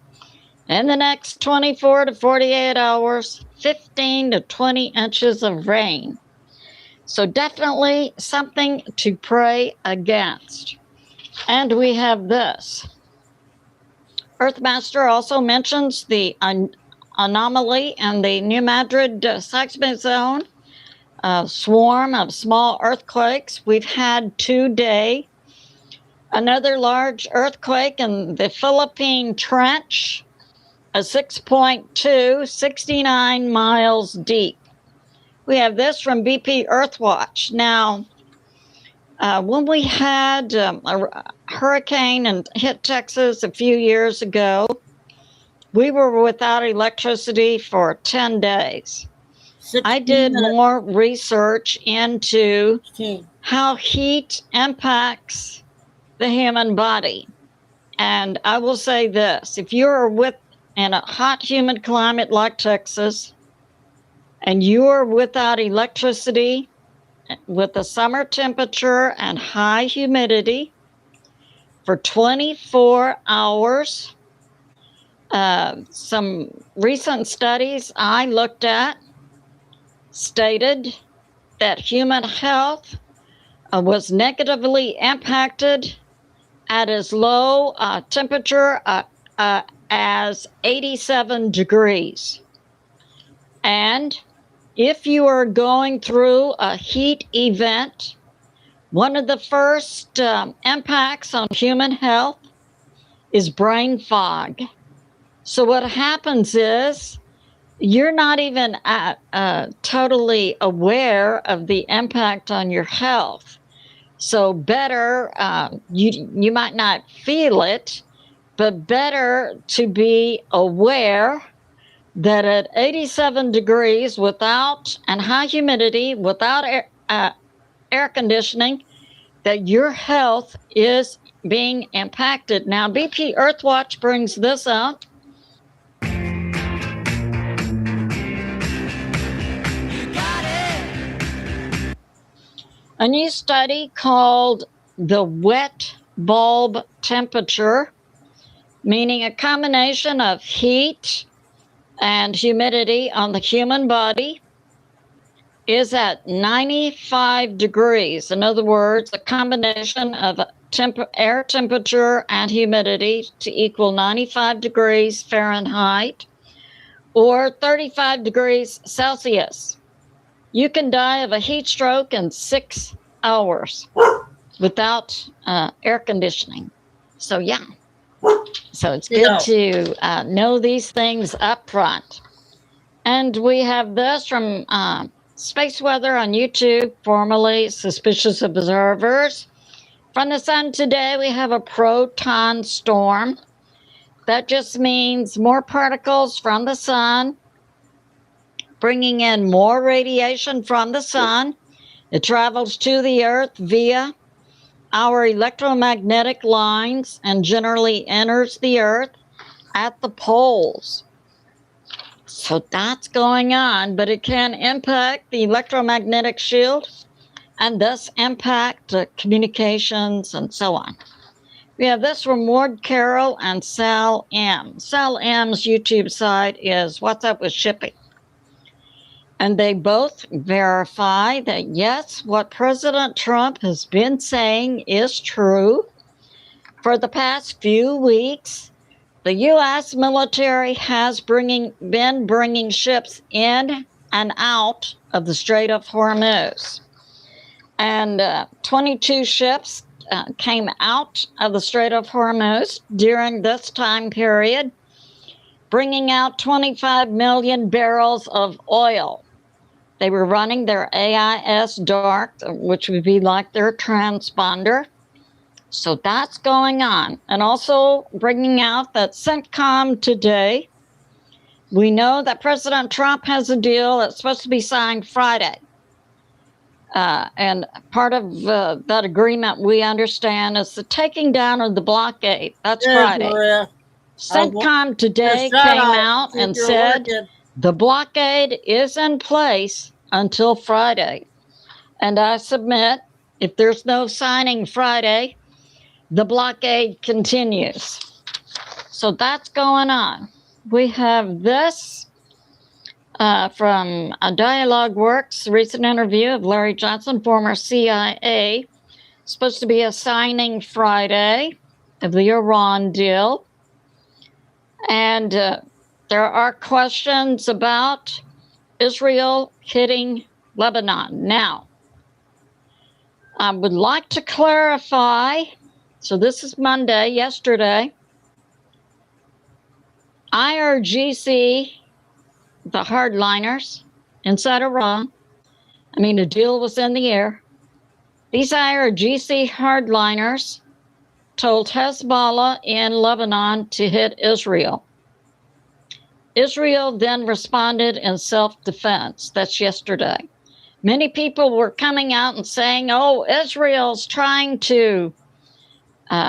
in the next 24 to 48 hours, 15 to 20 inches of rain. So definitely something to pray against. And we have this. Earthmaster also mentions the anomaly in the New Madrid seismic zone, a swarm of small earthquakes. We've had today another large earthquake in the Philippine Trench, a 6.2, 69 miles deep. We have this from BP Earthwatch. Now, when we had a hurricane and hit Texas a few years ago, we were without electricity for 10 days. I did more research into how heat impacts the human body. And I will say this, if you're in a hot, humid climate like Texas, and you're without electricity, with the summer temperature and high humidity for 24 hours, some recent studies I looked at stated that human health was negatively impacted at as low temperature as 87 degrees. And if you are going through a heat event, one of the first impacts on human health is brain fog. So what happens is you're not even totally aware of the impact on your health. So better, you might not feel it, but better to be aware that at 87 degrees without and high humidity, without air conditioning, that your health is being impacted. Now, BP Earthwatch brings this up. A new study called the wet bulb temperature, meaning a combination of heat and humidity on the human body, is at 95 degrees. In other words, a combination of air temperature and humidity to equal 95 degrees Fahrenheit or 35 degrees Celsius. You can die of a heat stroke in 6 hours without air conditioning. So, yeah. So it's good to know these things up front. And we have this from Space Weather on YouTube, formerly Suspicious Observers. From the sun today, we have a proton storm. That just means more particles from the sun, bringing in more radiation from the sun. It travels to the Earth via our electromagnetic lines and generally enters the Earth at the poles. So that's going on, but it can impact the electromagnetic shield and thus impact communications and so on. We have this from Ward Carroll and Sal M. Sal M's YouTube site is What's Up with Shipping. And they both verify that, yes, what President Trump has been saying is true. For the past few weeks, the U.S. military has been bringing ships in and out of the Strait of Hormuz. And 22 ships came out of the Strait of Hormuz during this time period, bringing out 25 million barrels of oil. They were running their AIS dark, which would be like their transponder. So that's going on. And also bringing out that CENTCOM today. We know that President Trump has a deal that's supposed to be signed Friday. And part of that agreement, we understand, is the taking down of the blockade. That's Friday. Maria. CENTCOM today came out and said the blockade is in place until Friday. And I submit, if there's no signing Friday, the blockade continues. So that's going on. We have this from Dialogue Works, recent interview of Larry Johnson, former CIA, supposed to be a signing Friday of the Iran deal. And there are questions about Israel hitting Lebanon. Now, I would like to clarify, so this is Monday, yesterday, IRGC, the hardliners inside Iran, I mean, the deal was in the air. These IRGC hardliners told Hezbollah in Lebanon to hit Israel. Israel then responded in self-defense. That's yesterday. Many people were coming out and saying, oh, Israel's trying to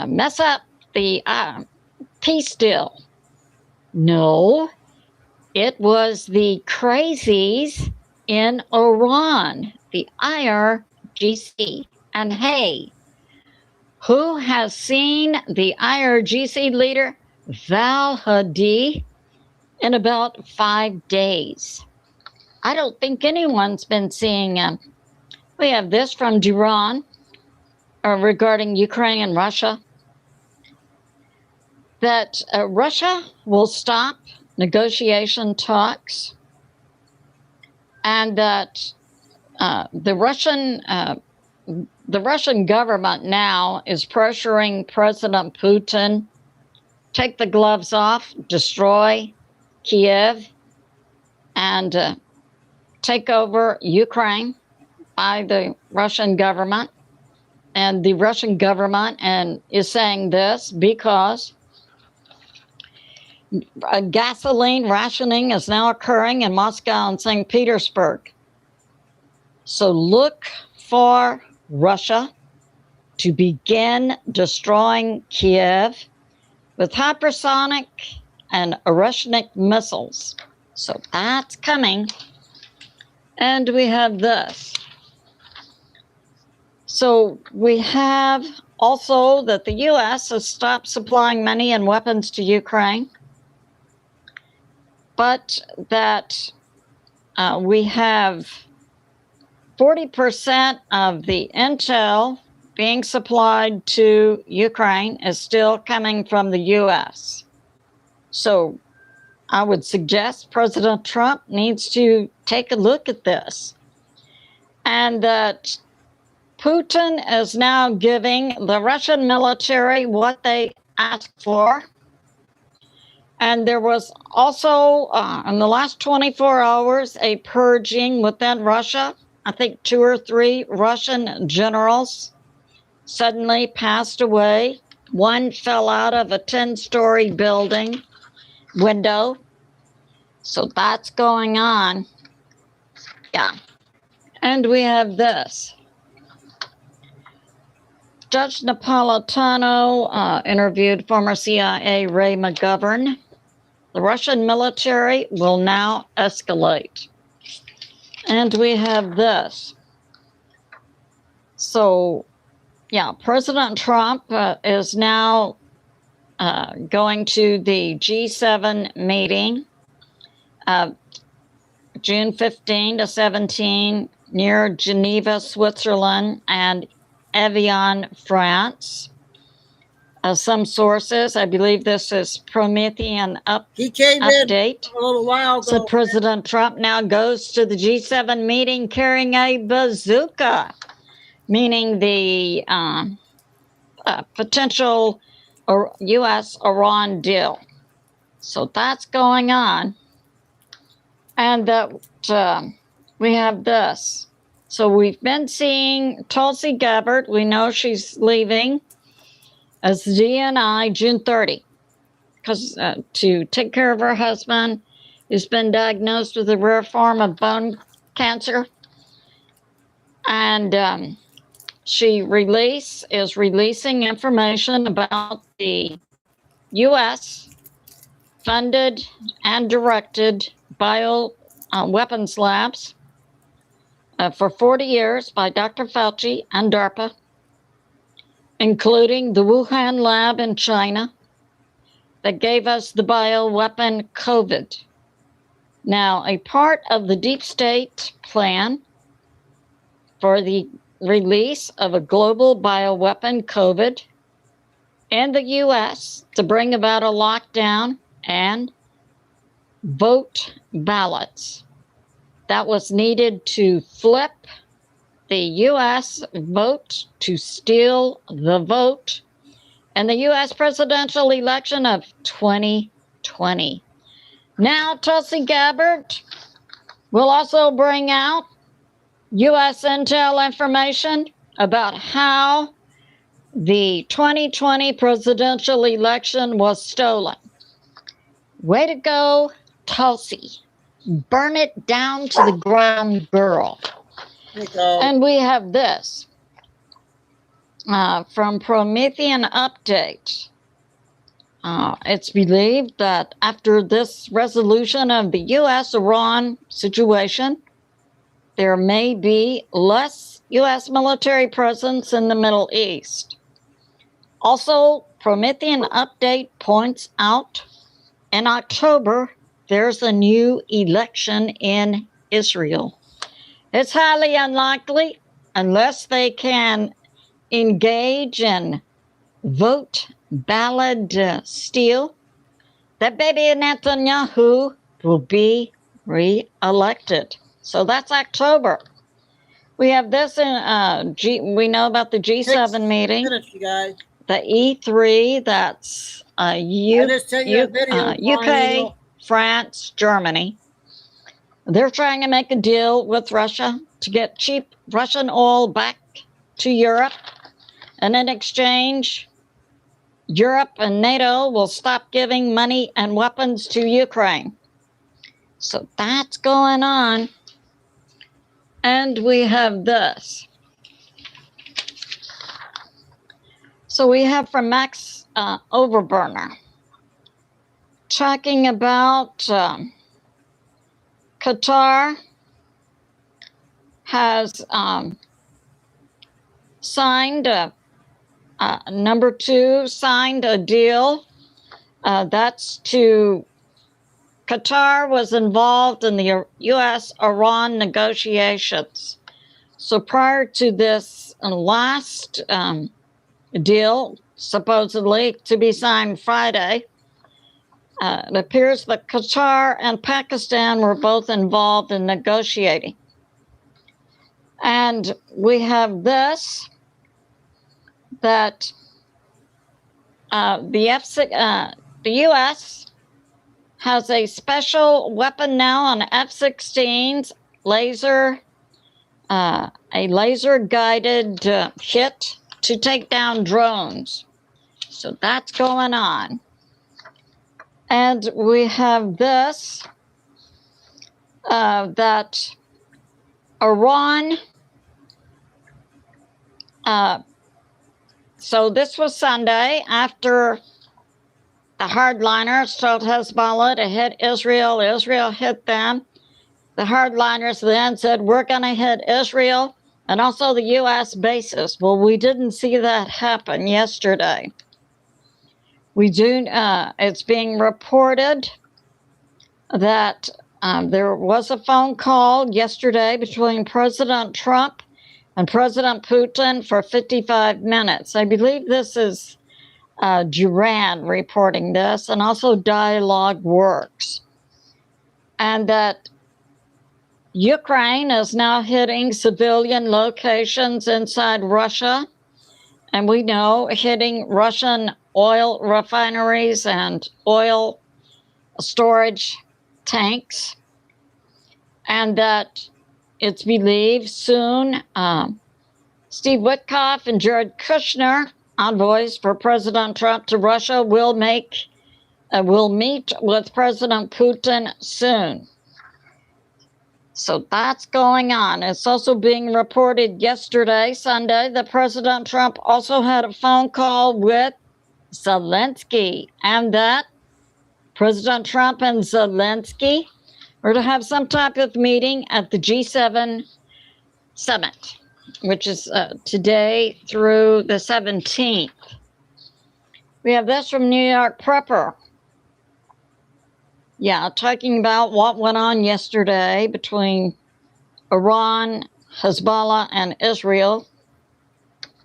mess up the peace deal. No, it was the crazies in Iran, the IRGC. And hey, who has seen the IRGC leader, Val Hadi, in about 5 days? I don't think anyone's been seeing him. We have this from Duran regarding Ukraine and Russia, that Russia will stop negotiation talks, and that the Russian government now is pressuring President Putin, take the gloves off, destroy Kiev, and take over Ukraine by the Russian government. and the Russian government and is saying this because gasoline rationing is now occurring in Moscow and St. Petersburg. So look for Russia to begin destroying Kiev with hypersonic and Oreshnik missiles. So that's coming. And we have this. So we have also that the U.S. has stopped supplying money and weapons to Ukraine, but that we have 40% of the intel being supplied to Ukraine is still coming from the U.S. So I would suggest President Trump needs to take a look at this, and that Putin is now giving the Russian military what they asked for. And there was also, in the last 24 hours, a purging within Russia. I think 2 or 3 Russian generals suddenly passed away. One fell out of a 10-story building window. So that's going on. Yeah. And we have this. Judge Napolitano interviewed former CIA Ray McGovern. The Russian military will now escalate. And we have this. So, yeah, President Trump is now going to the G7 meeting, June 15 to 17, near Geneva, Switzerland, and Evian, France. Some sources, I believe this is Promethean He came update. in a little while ago. So President Trump now goes to the G7 meeting carrying a bazooka, meaning the potential U.S.-Iran deal. So that's going on. And that we have this. So we've been seeing Tulsi Gabbard. We know she's leaving as DNI June 30 because to take care of her husband who's been diagnosed with a rare form of bone cancer. And she is releasing information about the U.S. funded and directed weapons labs for 40 years by Dr. Fauci and DARPA, including the Wuhan lab in China that gave us the bioweapon COVID. Now, a part of the deep state plan for the release of a global bioweapon COVID in the U.S. to bring about a lockdown and vote ballots. That was needed to flip the U.S. vote, to steal the vote in the U.S. presidential election of 2020. Now, Tulsi Gabbard will also bring out U.S. intel information about how the 2020 presidential election was stolen. Way to go, Tulsi. Burn it down to the ground, girl. And we have this from Promethean Update. It's believed that after this resolution of the U.S.-Iran situation, there may be less U.S. military presence in the Middle East. Also, Promethean Update points out in October, there's a new election in Israel. It's highly unlikely, unless they can engage in vote ballot steal, that baby Netanyahu will be re-elected. So that's October. We have this in we know about the G7 meeting. Minutes, you guys. The E3, that's UK, France, Germany. They're trying to make a deal with Russia to get cheap Russian oil back to Europe. And in exchange, Europe and NATO will stop giving money and weapons to Ukraine. So that's going on. And we have this. So we have from Max Overburner talking about Qatar has signed number 2 signed a deal that's to Qatar was involved in the U.S.-Iran negotiations. So prior to this last deal, supposedly to be signed Friday, it appears that Qatar and Pakistan were both involved in negotiating. And we have this, that the U.S. has a special weapon now on F-16s, a laser-guided hit to take down drones. So that's going on. And we have this, that Iran, so this was Sunday after the hardliners told Hezbollah to hit Israel. Israel hit them. The hardliners then said, we're going to hit Israel and also the U.S. bases. Well, we didn't see that happen yesterday. It's being reported that there was a phone call yesterday between President Trump and President Putin for 55 minutes. I believe this is Duran reporting this, and also Dialogue Works. And that Ukraine is now hitting civilian locations inside Russia, and we know hitting Russian oil refineries and oil storage tanks, and that it's believed soon Steve Witkoff and Jared Kushner, envoys for President Trump to Russia, will meet with President Putin soon. So that's going on. It's also being reported yesterday, Sunday, that President Trump also had a phone call with Zelensky, and that President Trump and Zelensky were to have some type of meeting at the G7 summit, which is today through the 17th. We have this from New York Prepper. Yeah, talking about what went on yesterday between Iran, Hezbollah, and Israel,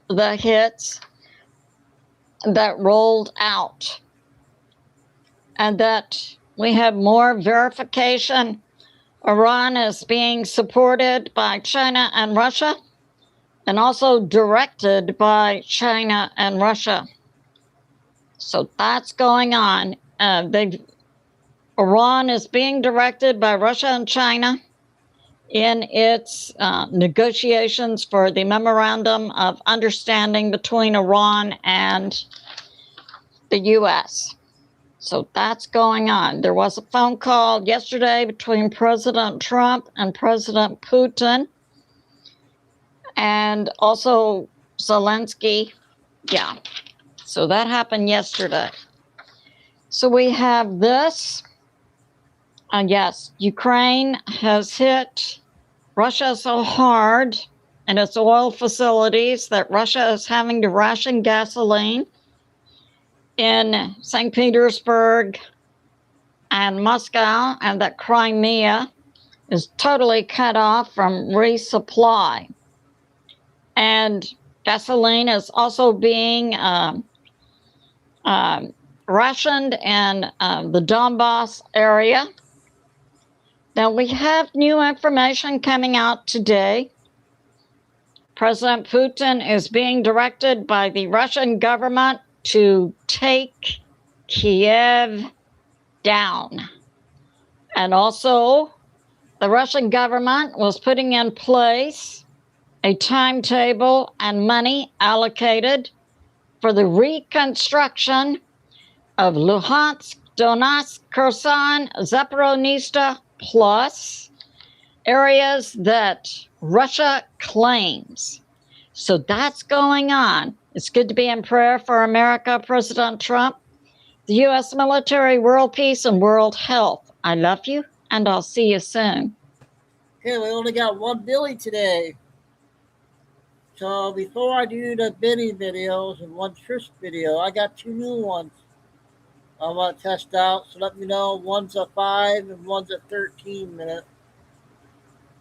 the hits that rolled out, and that we have more verification. Iran is being supported by China and Russia, and also directed by China and Russia. So that's going on. Iran is being directed by Russia and China in its negotiations for the Memorandum of Understanding between Iran and the U.S. So that's going on. There was a phone call yesterday between President Trump and President Putin, and also Zelensky. Yeah, so that happened yesterday. So we have this. Yes, Ukraine has hit Russia so hard in its oil facilities that Russia is having to ration gasoline in St. Petersburg and Moscow, and that Crimea is totally cut off from resupply. And gasoline is also being rationed in the Donbass area. Now, we have new information coming out today. President Putin is being directed by the Russian government to take Kiev down. And also, the Russian government was putting in place a timetable and money allocated for the reconstruction of Luhansk, Donetsk, Kherson, Zaporizhzhia, plus areas that Russia claims. So that's going on. It's good to be in prayer for America, President Trump, the U.S. military, world peace, and world health. I love you, and I'll see you soon. Okay, we only got one Billy today. So before I do the Benny videos and one Trish video, I got two new ones I want to test out. So let me know. One's a 5 and one's a 13 minute.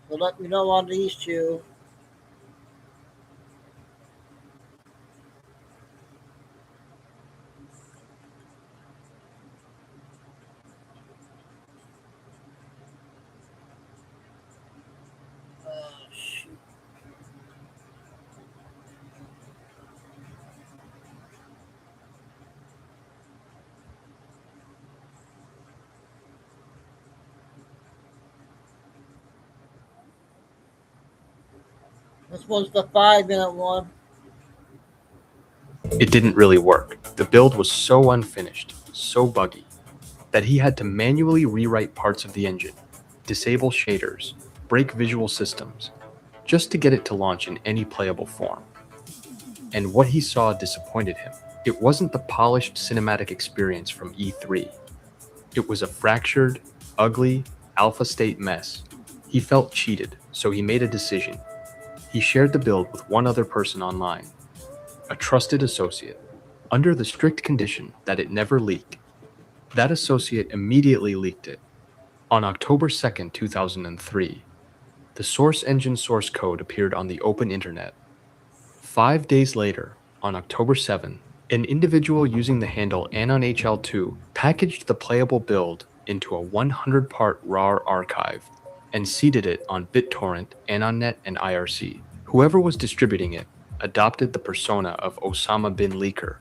So let me know on these two. This one's the 5-minute one. It didn't really work. The build was so unfinished, so buggy, that he had to manually rewrite parts of the engine, disable shaders, break visual systems, just to get it to launch in any playable form. And what he saw disappointed him. It wasn't the polished cinematic experience from E3. It was a fractured, ugly, alpha state mess. He felt cheated, so he made a decision. He shared the build with one other person online, a trusted associate, under the strict condition that it never leak. That associate immediately leaked it. On October 2nd, 2003, the source engine source code appeared on the open internet. 5 days later, on October 7, an individual using the handle AnonHL2 packaged the playable build into a 100-part RAR archive and seeded it on BitTorrent, AnonNet, and IRC. Whoever was distributing it adopted the persona of Osama bin Leaker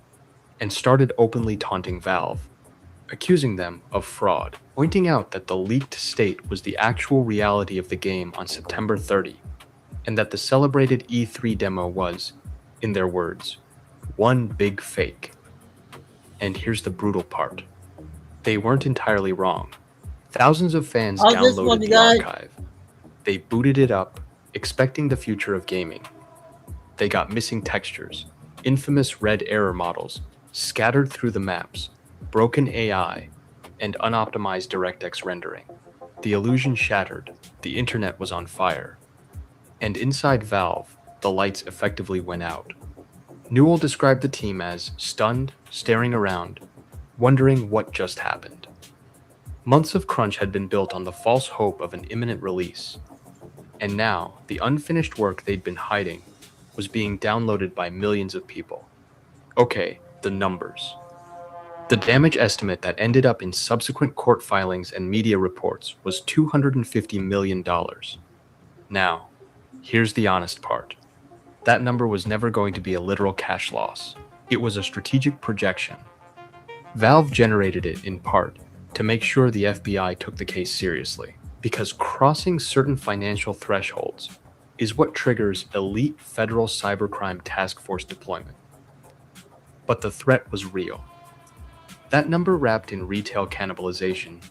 and started openly taunting Valve, accusing them of fraud, pointing out that the leaked state was the actual reality of the game on September 30, and that the celebrated E3 demo was, in their words, one big fake. And here's the brutal part. They weren't entirely wrong. Thousands of fans downloaded the archive. They booted it up, expecting the future of gaming. They got missing textures, infamous red error models, scattered through the maps, broken AI, and unoptimized DirectX rendering. The illusion shattered, the internet was on fire. And inside Valve, the lights effectively went out. Newell described the team as stunned, staring around, wondering what just happened. Months of crunch had been built on the false hope of an imminent release. And now, the unfinished work they'd been hiding was being downloaded by millions of people. Okay, the numbers. The damage estimate that ended up in subsequent court filings and media reports was $250 million. Now, here's the honest part. That number was never going to be a literal cash loss. It was a strategic projection. Valve generated it in part to make sure the FBI took the case seriously, because crossing certain financial thresholds is what triggers elite federal cybercrime task force deployment. But the threat was real. That number wrapped in retail cannibalization,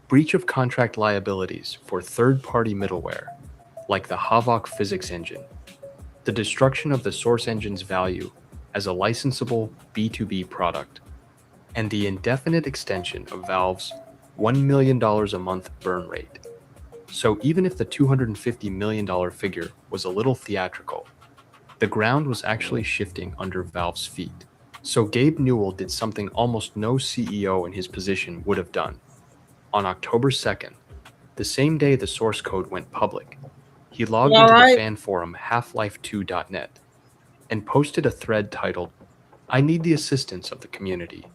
breach of contract liabilities for third-party middleware, like the Havok physics engine, the destruction of the source engine's value as a licensable B2B product, and the indefinite extension of Valve's $1 million a month burn rate. So even if the $250 million figure was a little theatrical, the ground was actually shifting under Valve's feet. So Gabe Newell did something almost no CEO in his position would have done. On October 2nd, the same day the source code went public, he logged into the fan forum halflife2.net and posted a thread titled, "I need the assistance of the community."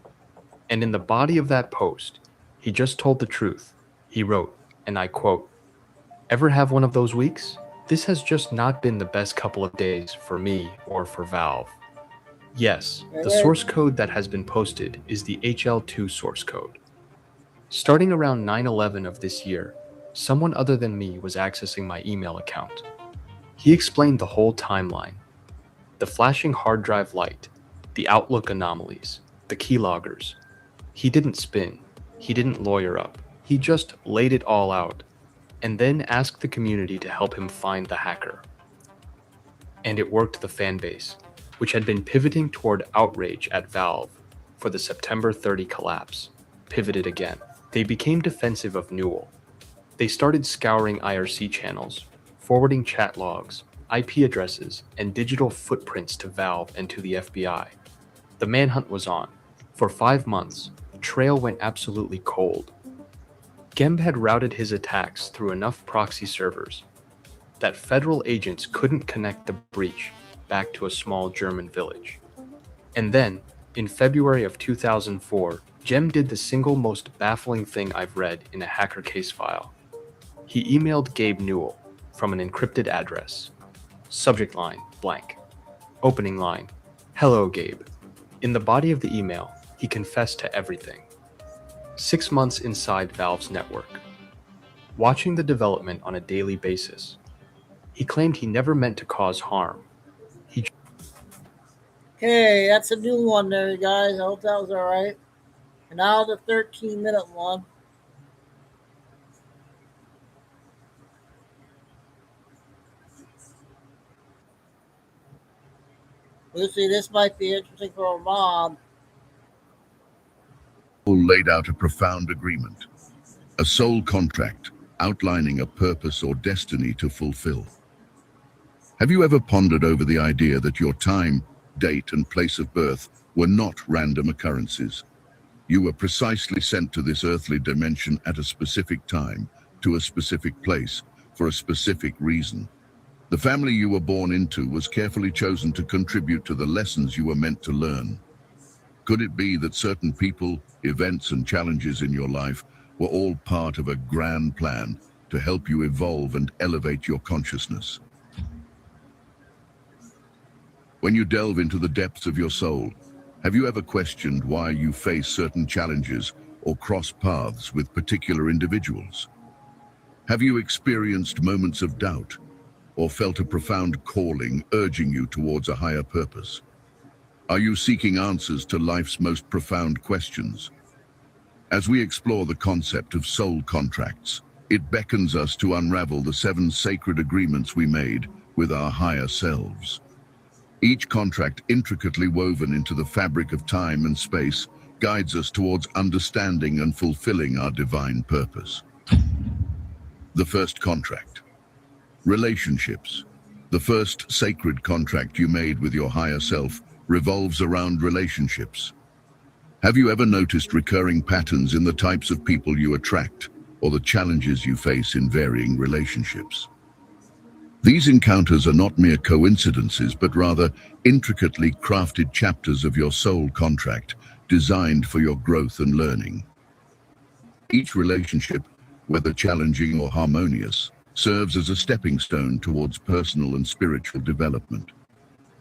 And in the body of that post, he just told the truth. He wrote, and I quote, "Ever have one of those weeks? This has just not been the best couple of days for me or for Valve." Yes, the source code that has been posted is the HL2 source code. Starting around 9/11 of this year, someone other than me was accessing my email account. He explained the whole timeline. The flashing hard drive light, the Outlook anomalies, the keyloggers. He didn't spin. He didn't lawyer up. He just laid it all out, and then asked the community to help him find the hacker. And it worked. The fan base, which had been pivoting toward outrage at Valve for the September 30 collapse, pivoted again. They became defensive of Newell. They started scouring IRC channels, forwarding chat logs, IP addresses, and digital footprints to Valve and to the FBI. The manhunt was on. For 5 months, Trail went absolutely cold. Gemb had routed his attacks through enough proxy servers that federal agents couldn't connect the breach back to a small German village. And then, in February of 2004, Gemb did the single most baffling thing I've read in a hacker case file. He emailed Gabe Newell from an encrypted address. Subject line, blank. Opening line, hello Gabe. In the body of the email, he confessed to everything. 6 months inside Valve's network, watching the development on a daily basis, he claimed he never meant to cause harm. Okay, that's a new one there, you guys. I hope that was all right. And now the 13-minute one. Lucy, this might be interesting for a mom. Laid out a profound agreement, a soul contract outlining a purpose or destiny to fulfill. Have you ever pondered over the idea that your time, date, and place of birth were not random occurrences? You were precisely sent to this earthly dimension at a specific time, to a specific place, for a specific reason. The family you were born into was carefully chosen to contribute to the lessons you were meant to learn. Could it be that certain people, events, and challenges in your life were all part of a grand plan to help you evolve and elevate your consciousness? When you delve into the depths of your soul, have you ever questioned why you face certain challenges or cross paths with particular individuals? Have you experienced moments of doubt or felt a profound calling urging you towards a higher purpose? Are you seeking answers to life's most profound questions? As we explore the concept of soul contracts, it beckons us to unravel the 7 sacred agreements we made with our higher selves. Each contract, intricately woven into the fabric of time and space, guides us towards understanding and fulfilling our divine purpose. The first contract. Relationships. The first sacred contract you made with your higher self revolves around relationships. Have you ever noticed recurring patterns in the types of people you attract or the challenges you face in varying relationships? These encounters are not mere coincidences, but rather intricately crafted chapters of your soul contract designed for your growth and learning. Each relationship, whether challenging or harmonious, serves as a stepping stone towards personal and spiritual development.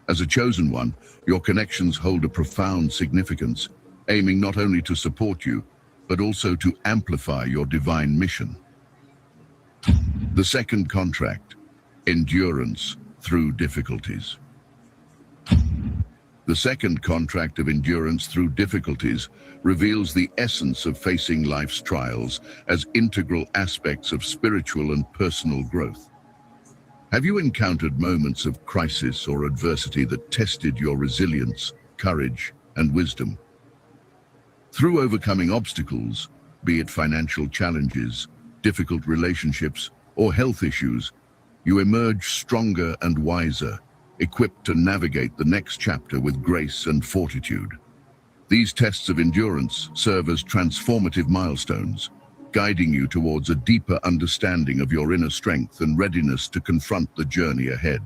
As a chosen one, your connections hold a profound significance, aiming not only to support you, but also to amplify your divine mission. The second contract. Endurance through difficulties. The second contract of endurance through difficulties reveals the essence of facing life's trials as integral aspects of spiritual and personal growth. Have you encountered moments of crisis or adversity that tested your resilience, courage, and wisdom? Through overcoming obstacles, be it financial challenges, difficult relationships, or health issues, you emerge stronger and wiser, equipped to navigate the next chapter with grace and fortitude. These tests of endurance serve as transformative milestones, guiding you towards a deeper understanding of your inner strength and readiness to confront the journey ahead.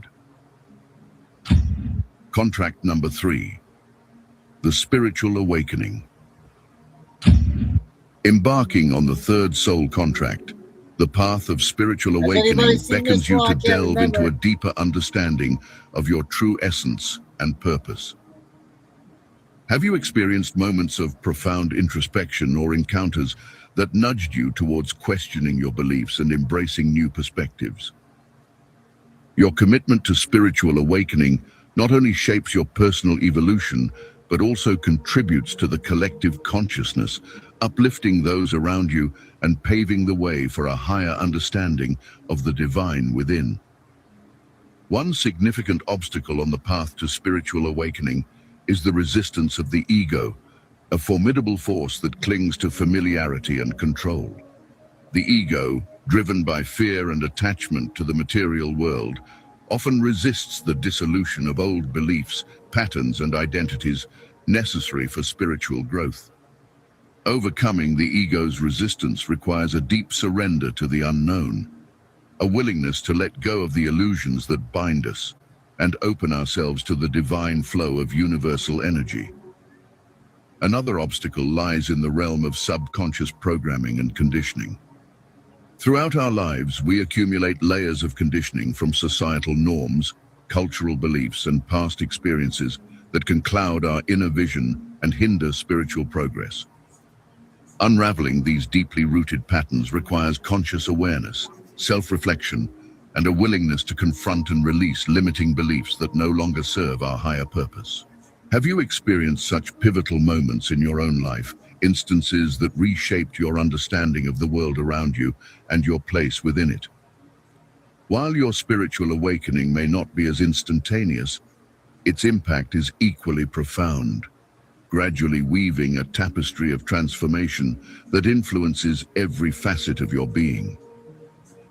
Contract number 3. The spiritual awakening. Embarking on the third soul contract, the path of spiritual awakening beckons you to delve into a deeper understanding of your true essence and purpose. Have you experienced moments of profound introspection or encounters that nudged you towards questioning your beliefs and embracing new perspectives? Your commitment to spiritual awakening not only shapes your personal evolution, but also contributes to the collective consciousness, uplifting those around you and paving the way for a higher understanding of the divine within. One significant obstacle on the path to spiritual awakening is the resistance of the ego, a formidable force that clings to familiarity and control. The ego, driven by fear and attachment to the material world, often resists the dissolution of old beliefs, patterns, and identities necessary for spiritual growth. Overcoming the ego's resistance requires a deep surrender to the unknown, a willingness to let go of the illusions that bind us and open ourselves to the divine flow of universal energy. Another obstacle lies in the realm of subconscious programming and conditioning. Throughout our lives, we accumulate layers of conditioning from societal norms, cultural beliefs, and past experiences that can cloud our inner vision and hinder spiritual progress. Unraveling these deeply rooted patterns requires conscious awareness, self-reflection, and a willingness to confront and release limiting beliefs that no longer serve our higher purpose. Have you experienced such pivotal moments in your own life, instances that reshaped your understanding of the world around you and your place within it? While your spiritual awakening may not be as instantaneous, its impact is equally profound, gradually weaving a tapestry of transformation that influences every facet of your being.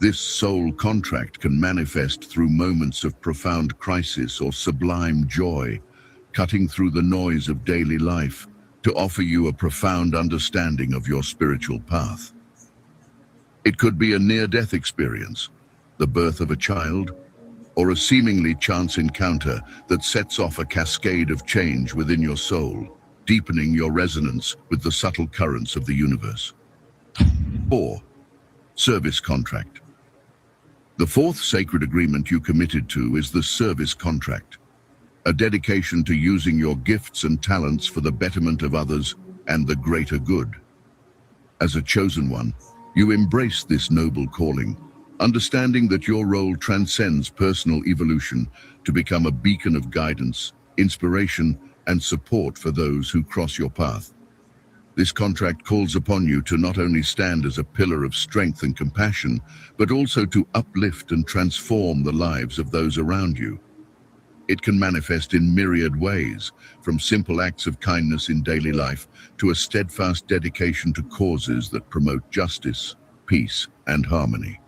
This soul contract can manifest through moments of profound crisis or sublime joy, cutting through the noise of daily life to offer you a profound understanding of your spiritual path. It could be a near-death experience, the birth of a child, or a seemingly chance encounter that sets off a cascade of change within your soul, deepening your resonance with the subtle currents of the universe. 4. Service contract. The fourth sacred agreement you committed to is the service contract, a dedication to using your gifts and talents for the betterment of others and the greater good. As a chosen one, you embrace this noble calling, understanding that your role transcends personal evolution to become a beacon of guidance, inspiration, and support for those who cross your path. This contract calls upon you to not only stand as a pillar of strength and compassion, but also to uplift and transform the lives of those around you. It can manifest in myriad ways, from simple acts of kindness in daily life to a steadfast dedication to causes that promote justice, peace, and harmony.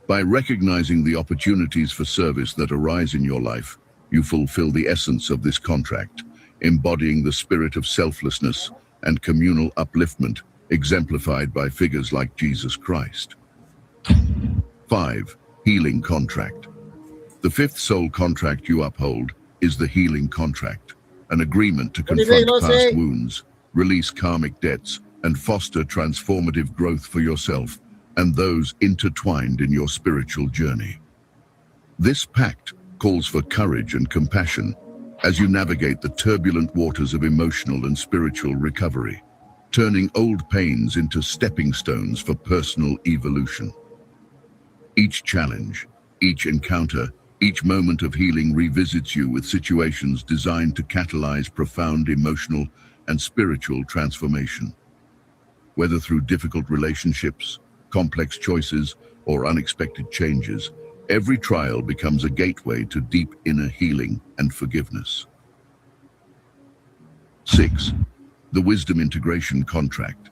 By recognizing the opportunities for service that arise in your life, you fulfill the essence of this contract, embodying the spirit of selflessness and communal upliftment exemplified by figures like Jesus Christ. 5. Healing contract. The fifth soul contract you uphold is the healing contract, an agreement to confront past wounds, release karmic debts, and foster transformative growth for yourself and those intertwined in your spiritual journey. This pact calls for courage and compassion as you navigate the turbulent waters of emotional and spiritual recovery, turning old pains into stepping stones for personal evolution. Each challenge, each encounter, each moment of healing revisits you with situations designed to catalyze profound emotional and spiritual transformation. Whether through difficult relationships, complex choices, or unexpected changes, every trial becomes a gateway to deep inner healing and forgiveness. 6. The Wisdom Integration Contract.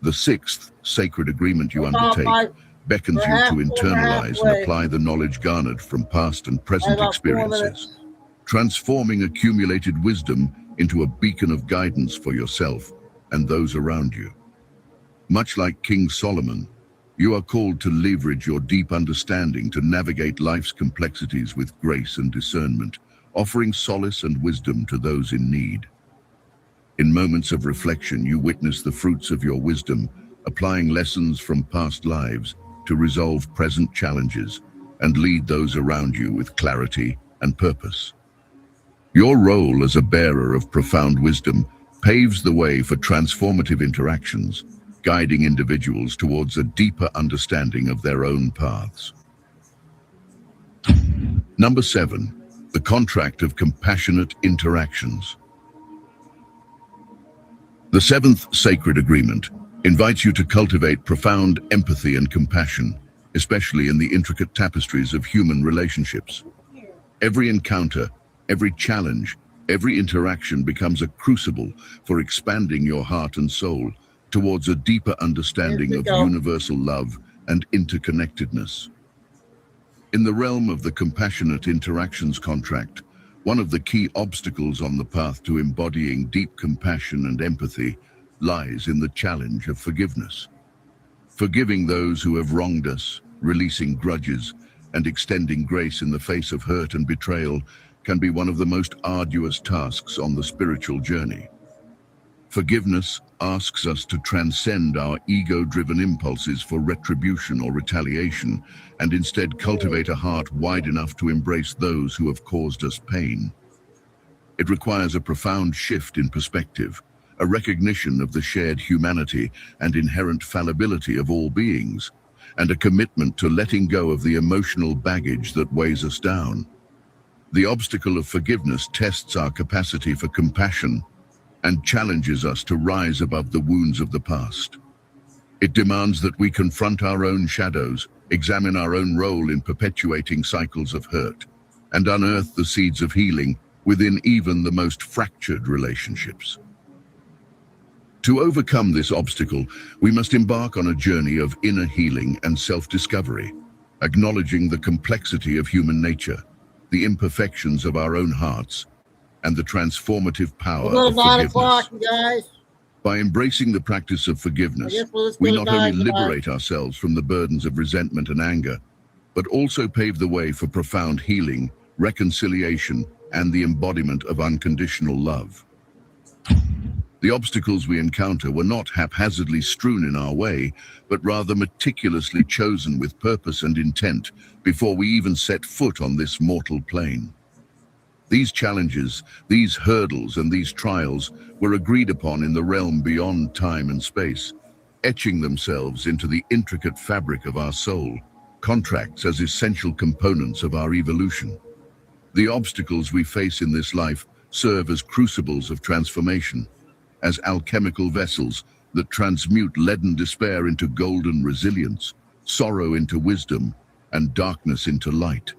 The sixth sacred agreement you undertake beckons you to internalize and apply the knowledge garnered from past and present experiences, transforming accumulated wisdom into a beacon of guidance for yourself and those around you. Much like King Solomon, you are called to leverage your deep understanding to navigate life's complexities with grace and discernment, offering solace and wisdom to those in need. In moments of reflection, you witness the fruits of your wisdom, applying lessons from past lives to resolve present challenges and lead those around you with clarity and purpose. Your role as a bearer of profound wisdom paves the way for transformative interactions, guiding individuals towards a deeper understanding of their own paths. Number 7, the contract of compassionate interactions. The 7th sacred agreement invites you to cultivate profound empathy and compassion, especially in the intricate tapestries of human relationships. Every encounter, every challenge, every interaction becomes a crucible for expanding your heart and soul towards a deeper understanding of universal love and interconnectedness. In the realm of the compassionate interactions contract, one of the key obstacles on the path to embodying deep compassion and empathy lies in the challenge of forgiveness. Forgiving those who have wronged us, releasing grudges, and extending grace in the face of hurt and betrayal can be one of the most arduous tasks on the spiritual journey. Forgiveness asks us to transcend our ego-driven impulses for retribution or retaliation and instead cultivate a heart wide enough to embrace those who have caused us pain. It requires a profound shift in perspective, a recognition of the shared humanity and inherent fallibility of all beings, and a commitment to letting go of the emotional baggage that weighs us down. The obstacle of forgiveness tests our capacity for compassion and challenges us to rise above the wounds of the past. It demands that we confront our own shadows, examine our own role in perpetuating cycles of hurt, and unearth the seeds of healing within even the most fractured relationships. To overcome this obstacle, we must embark on a journey of inner healing and self-discovery, acknowledging the complexity of human nature, the imperfections of our own hearts, and the transformative power of 9 forgiveness. o'clock, you guys. By embracing the practice of forgiveness, we not only liberate ourselves from the burdens of resentment and anger, but also pave the way for profound healing, reconciliation, and the embodiment of unconditional love. The obstacles we encounter were not haphazardly strewn in our way, but rather meticulously chosen with purpose and intent before we even set foot on this mortal plane. These challenges, these hurdles, and these trials were agreed upon in the realm beyond time and space, etching themselves into the intricate fabric of our soul, contracts as essential components of our evolution. The obstacles we face in this life serve as crucibles of transformation, as alchemical vessels that transmute leaden despair into golden resilience, sorrow into wisdom, and darkness into light.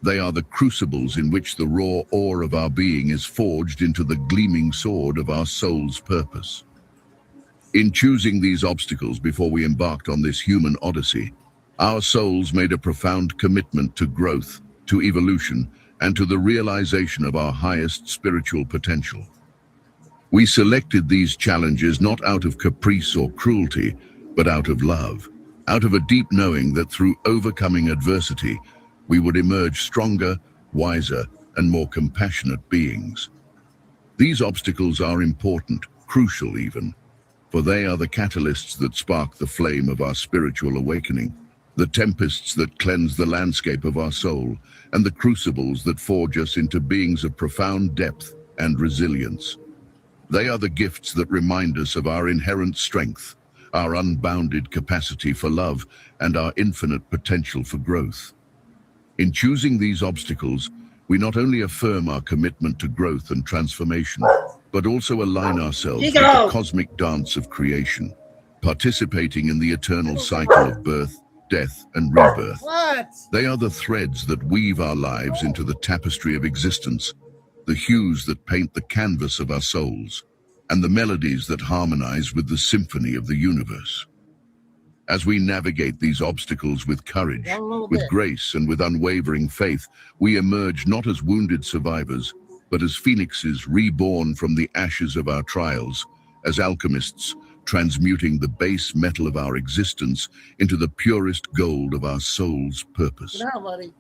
They are the crucibles in which the raw ore of our being is forged into the gleaming sword of our soul's purpose. In choosing these obstacles before we embarked on this human odyssey, our souls made a profound commitment to growth, to evolution, and to the realization of our highest spiritual potential. We selected these challenges not out of caprice or cruelty, but out of love, out of a deep knowing that through overcoming adversity, we would emerge stronger, wiser, and more compassionate beings. These obstacles are important, crucial even, for they are the catalysts that spark the flame of our spiritual awakening, the tempests that cleanse the landscape of our soul, and the crucibles that forge us into beings of profound depth and resilience. They are the gifts that remind us of our inherent strength, our unbounded capacity for love, and our infinite potential for growth. In choosing these obstacles, we not only affirm our commitment to growth and transformation, but also align ourselves with the cosmic dance of creation, participating in the eternal cycle of birth, death, and rebirth. They are the threads that weave our lives into the tapestry of existence, the hues that paint the canvas of our souls, and the melodies that harmonize with the symphony of the universe. As we navigate these obstacles with courage, with grace, and with unwavering faith, we emerge not as wounded survivors, but as phoenixes reborn from the ashes of our trials, as alchemists transmuting the base metal of our existence into the purest gold of our soul's purpose.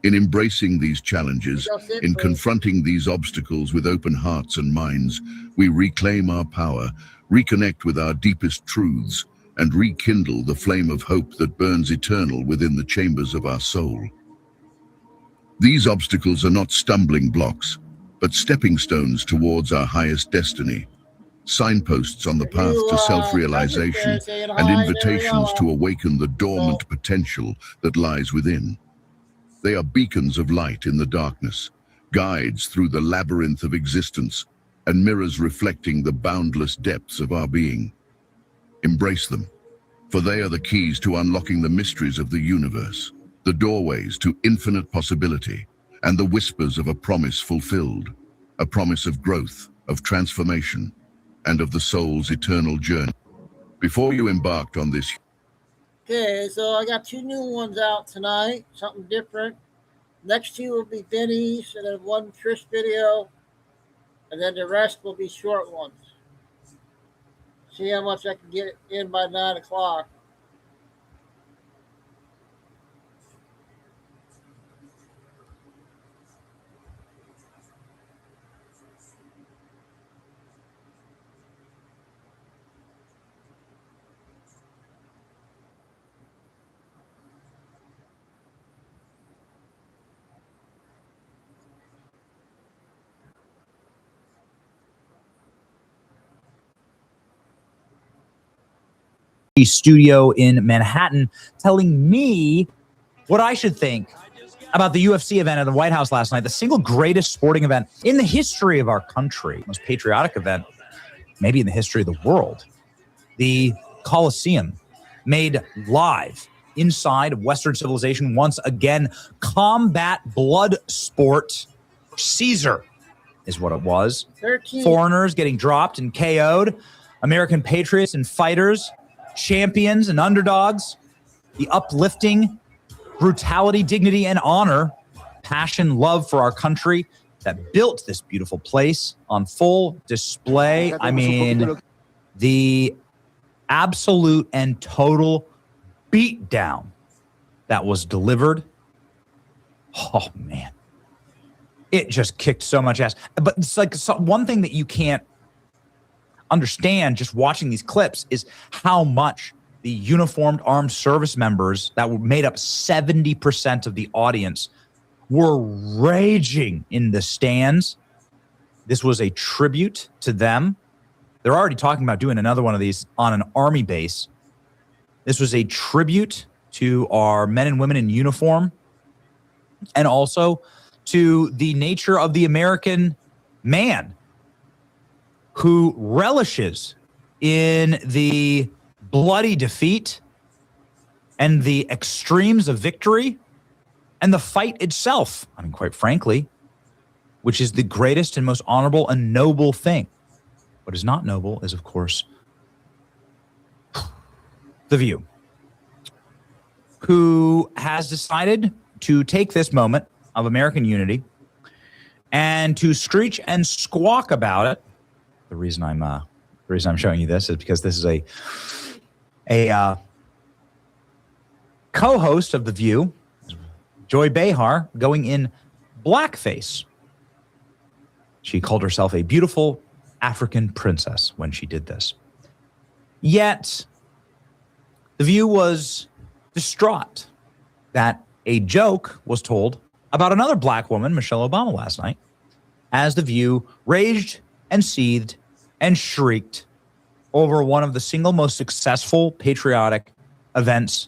In embracing these challenges, in confronting these obstacles with open hearts and minds, we reclaim our power, reconnect with our deepest truths, and rekindle the flame of hope that burns eternal within the chambers of our soul. These obstacles are not stumbling blocks, but stepping stones towards our highest destiny, signposts on the path to self-realization, and invitations to awaken the dormant potential that lies within. They are beacons of light in the darkness, guides through the labyrinth of existence, and mirrors reflecting the boundless depths of our being. Embrace them, for they are the keys to unlocking the mysteries of the universe, the doorways to infinite possibility, and the whispers of a promise fulfilled, a promise of growth, of transformation, and of the soul's eternal journey. Before you embarked on this... Okay, so I got 2 new ones out tonight, something different. Next 2 will be Benny's, and then 1 Trish video, and then the rest will be short ones. See how much I can get in by 9 o'clock. Studio in Manhattan, telling me what I should think about the UFC event at the White House last night, the single greatest sporting event in the history of our country, most patriotic event, maybe in the history of the world. The Coliseum, made live inside of Western civilization once again. Combat blood sport. Caesar is what it was. 13. Foreigners getting dropped and KO'd. American patriots and fighters, champions and underdogs. The uplifting brutality, dignity, and honor, passion, love for our country that built this beautiful place on full display. I mean, the absolute and total beatdown that was delivered. Oh, man. It just kicked so much ass. But it's like one thing that you can't understand just watching these clips is how much the uniformed armed service members that were made up 70% of the audience were raging in the stands. This was a tribute to them. They're already talking about doing another one of these on an army base. This was a tribute to our men and women in uniform, and also to the nature of the American man who relishes in the bloody defeat and the extremes of victory and the fight itself. I mean, quite frankly, which is the greatest and most honorable and noble thing. What is not noble is, of course, The View, who has decided to take this moment of American unity and to screech and squawk about it. The reason I'm showing you this is because this is a co-host of The View, Joy Behar, going in blackface. She called herself a beautiful African princess when she did this. Yet, The View was distraught that a joke was told about another black woman, Michelle Obama, last night, as The View raged and seethed and shrieked over one of the single most successful patriotic events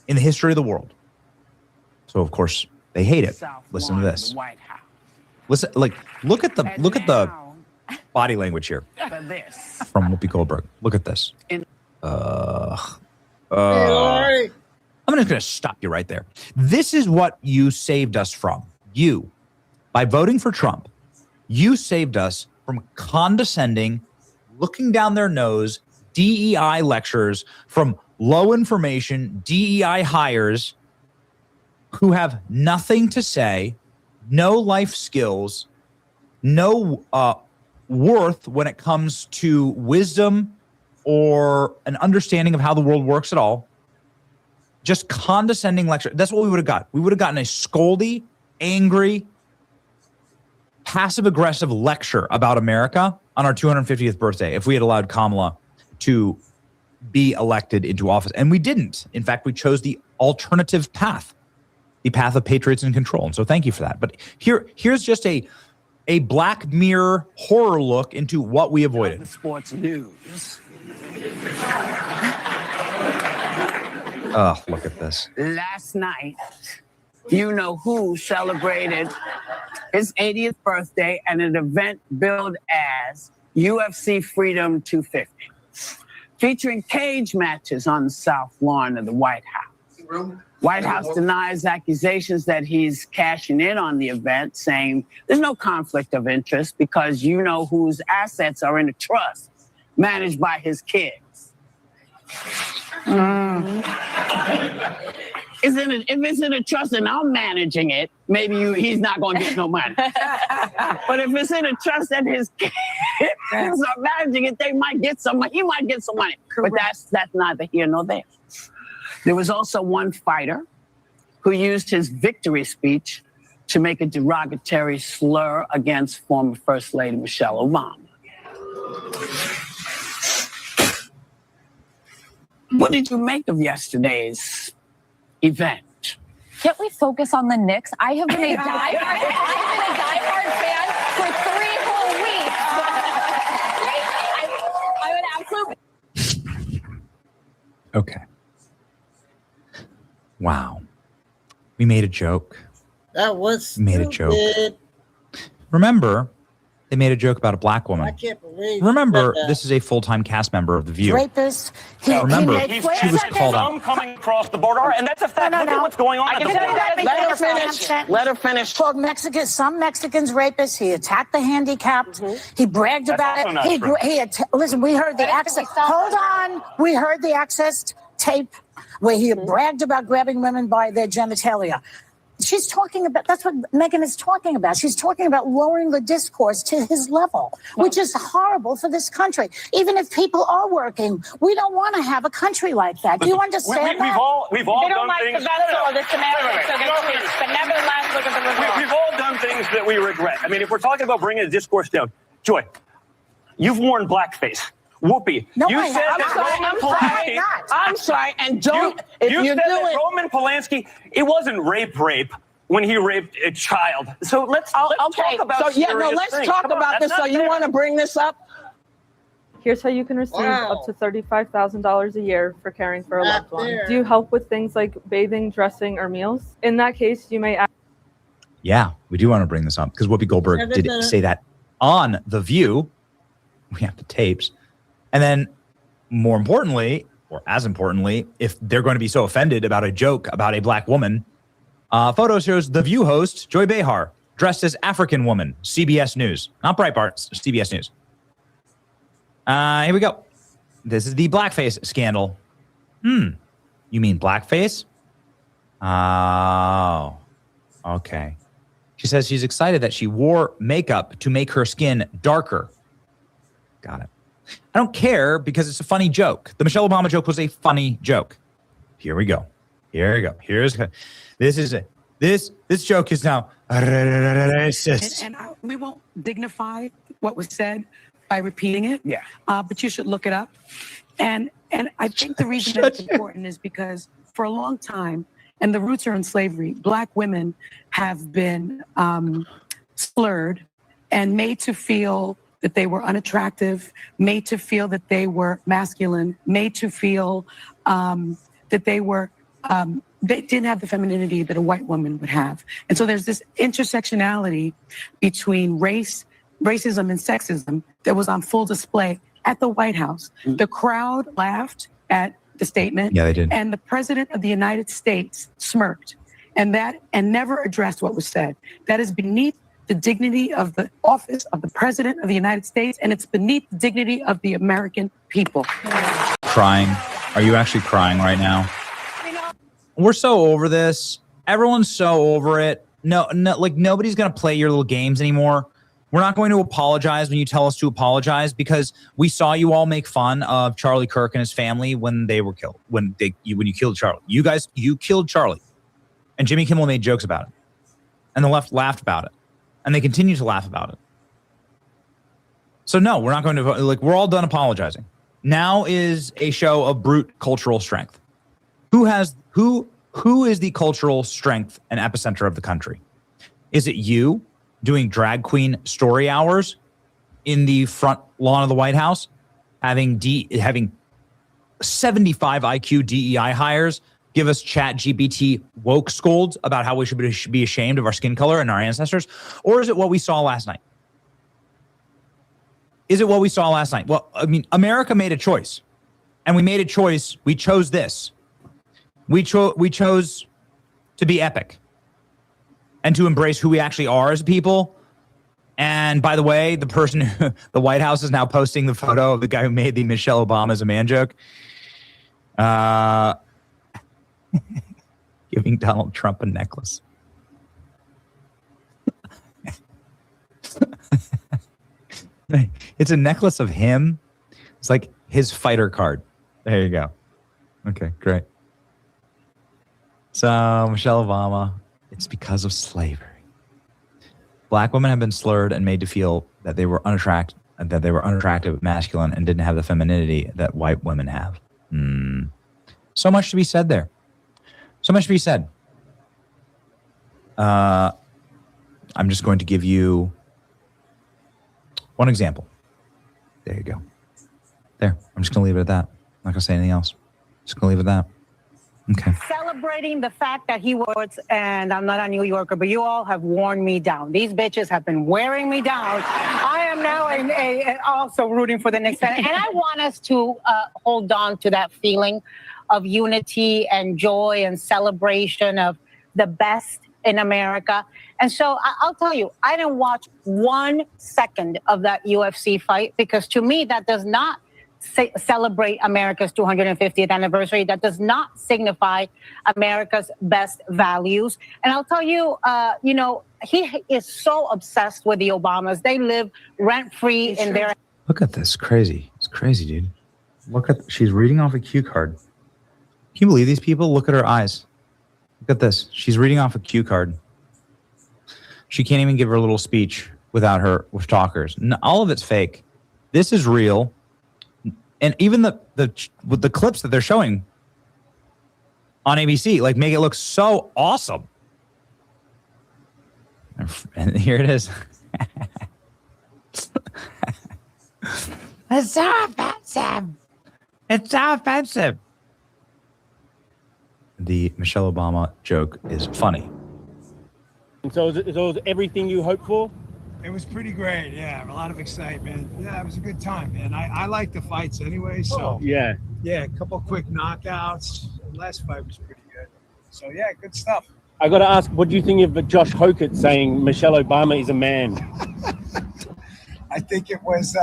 in the history of the world. So, of course, they hate it. Listen to this. Listen, like, look at the body language here from Whoopi Goldberg. Look at this. I'm just going to stop you right there. This is what you saved us from. You, by voting for Trump, you saved us from condescending, looking down their nose, DEI lectures from low information DEI hires who have nothing to say, no life skills, no worth when it comes to wisdom or an understanding of how the world works at all. Just condescending lecture. That's what we would have got. We would have gotten a scoldy, angry, passive-aggressive lecture about America on our 250th birthday if we had allowed Kamala to be elected into office. And we didn't. In fact, we chose the alternative path, the path of patriots in control. And so thank you for that. But here's just a Black Mirror horror look into what we avoided. Sports news. Oh, look at this. Last night, you know who celebrated his 80th birthday at an event billed as UFC Freedom 250, featuring cage matches on the South Lawn of the White House. White House denies accusations that he's cashing in on the event, saying there's no conflict of interest because you know whose assets are in a trust managed by his kids. If it's in a trust and I'm managing it, maybe he's not going to get no money. But if it's in a trust and his kids are managing it, they might get some money. He might get some money. Correct. But that's neither here nor there. There was also one fighter who used his victory speech to make a derogatory slur against former First Lady Michelle Obama. What did you make of yesterday's event? Can't we focus on the Knicks? I have been a diehard fan for 3 whole weeks. I'm an absolute. Okay. Wow. We made a joke. That was We made a joke. Remember, they made a joke about a black woman. I can't believe. Remember, this is a full-time cast member of The View. Rapist. Remember, she was called out. I'm coming across the border, and that's a fact. Look at what's going on at the border. Let her finish. Let her finish. Called Mexicans, some Mexicans rapists. He attacked the handicapped. He bragged about it. Listen, we heard the access. Hold on. We heard the access tape where he bragged about grabbing women by their genitalia. She's talking about, that's what Megyn is talking about. She's talking about lowering the discourse to his level, which is horrible for this country. Even if people are working, we don't want to have a country like that. Do you understand that? We've all done things. But nevertheless, look at the result. We've all done things that we regret. I mean, if we're talking about bringing the discourse down, Joy, you've worn blackface. Whoopi, No, you said I'm sorry, and don't. You said that Roman Polanski, it wasn't rape when he raped a child. So let's talk about let's talk about this. So you want to bring this up? Here's how you can receive up to $35,000 a year for caring for a loved one. Do you help with things like bathing, dressing, or meals? In that case, you may ask. Yeah, we do want to bring this up because Whoopi Goldberg did say that on The View. We have the tapes. And then more importantly, or as importantly, if they're going to be so offended about a joke about a black woman, photo shows The View host Joy Behar dressed as African woman, CBS News. Not Breitbart, CBS News. Here we go. This is the blackface scandal. You mean blackface? Oh, okay. She says she's excited that she wore makeup to make her skin darker. Got it. I don't care because it's a funny joke. The Michelle Obama joke was a funny joke. Here we go. This joke is now racist. And we won't dignify what was said by repeating it. Yeah. But you should look it up. And I think the reason that's important is because for a long time, and the roots are in slavery, black women have been slurred and made to feel that they were unattractive, made to feel that they were masculine, made to feel that they didn't have the femininity that a white woman would have. And so there's this intersectionality between racism and sexism that was on full display at the White House. The crowd laughed at the statement. Yeah, they did. And the president of the United States smirked and never addressed what was said. That is beneath the dignity of the office of the president of the United States, and it's beneath the dignity of the American people. Crying. Are you actually crying right now? We're so over this. Everyone's so over it. No, like nobody's going to play your little games anymore. We're not going to apologize when you tell us to apologize because we saw you all make fun of Charlie Kirk and his family when they were killed, when you killed Charlie. You killed Charlie. And Jimmy Kimmel made jokes about it. And the left laughed about it. And they continue to laugh about it. So no, we're not going to, we're all done apologizing. Now is a show of brute cultural strength. Who is the cultural strength and epicenter of the country? Is it you doing drag queen story hours in the front lawn of the White House, having 75 IQ DEI hires give us chat GPT woke scolds about how we should be ashamed of our skin color and our ancestors? Or is it what we saw last night? Is it what we saw last night? Well, I mean, America made a choice. And we made a choice. We chose this. We chose to be epic and to embrace who we actually are as people. And by the way, the White House is now posting the photo of the guy who made the Michelle Obama as a man joke. Giving Donald Trump a necklace. It's a necklace of him. It's like his fighter card. There you go. Okay, great. So, Michelle Obama, it's because of slavery. Black women have been slurred and made to feel that they were unattractive, masculine, and didn't have the femininity that white women have. So much to be said there. So much to be said. I'm just going to give you one example. There you go. There. I'm just going to leave it at that. I'm not going to say anything else. Just going to leave it at that. Okay. Celebrating the fact that he was, and I'm not a New Yorker, but you all have worn me down. These bitches have been wearing me down. I am now also rooting for the Knicks. And I want us to hold on to that feeling of unity and joy and celebration of the best in America. And so I'll tell you, I didn't watch 1 second of that UFC fight because to me, that does not celebrate America's 250th anniversary. That does not signify America's best values. And I'll tell you, he is so obsessed with the Obamas. They live rent-free in their... Look at this. Crazy. It's crazy, dude. She's reading off a cue card. Can you believe these people? Look at her eyes. Look at this. She's reading off a cue card. She can't even give her little speech with talkers. No, all of it's fake. This is real. And even the clips that they're showing on ABC, like, make it look so awesome. And here it is. It's so offensive. It's so offensive. The Michelle Obama joke is funny. And so it was everything you hoped for? It was pretty great, yeah. A lot of excitement. Yeah, it was a good time, man. I like the fights anyway, so yeah, a couple quick knockouts. The last fight was pretty good. So yeah, good stuff. I got to ask, what do you think of Josh Hokett saying Michelle Obama is a man? I think it was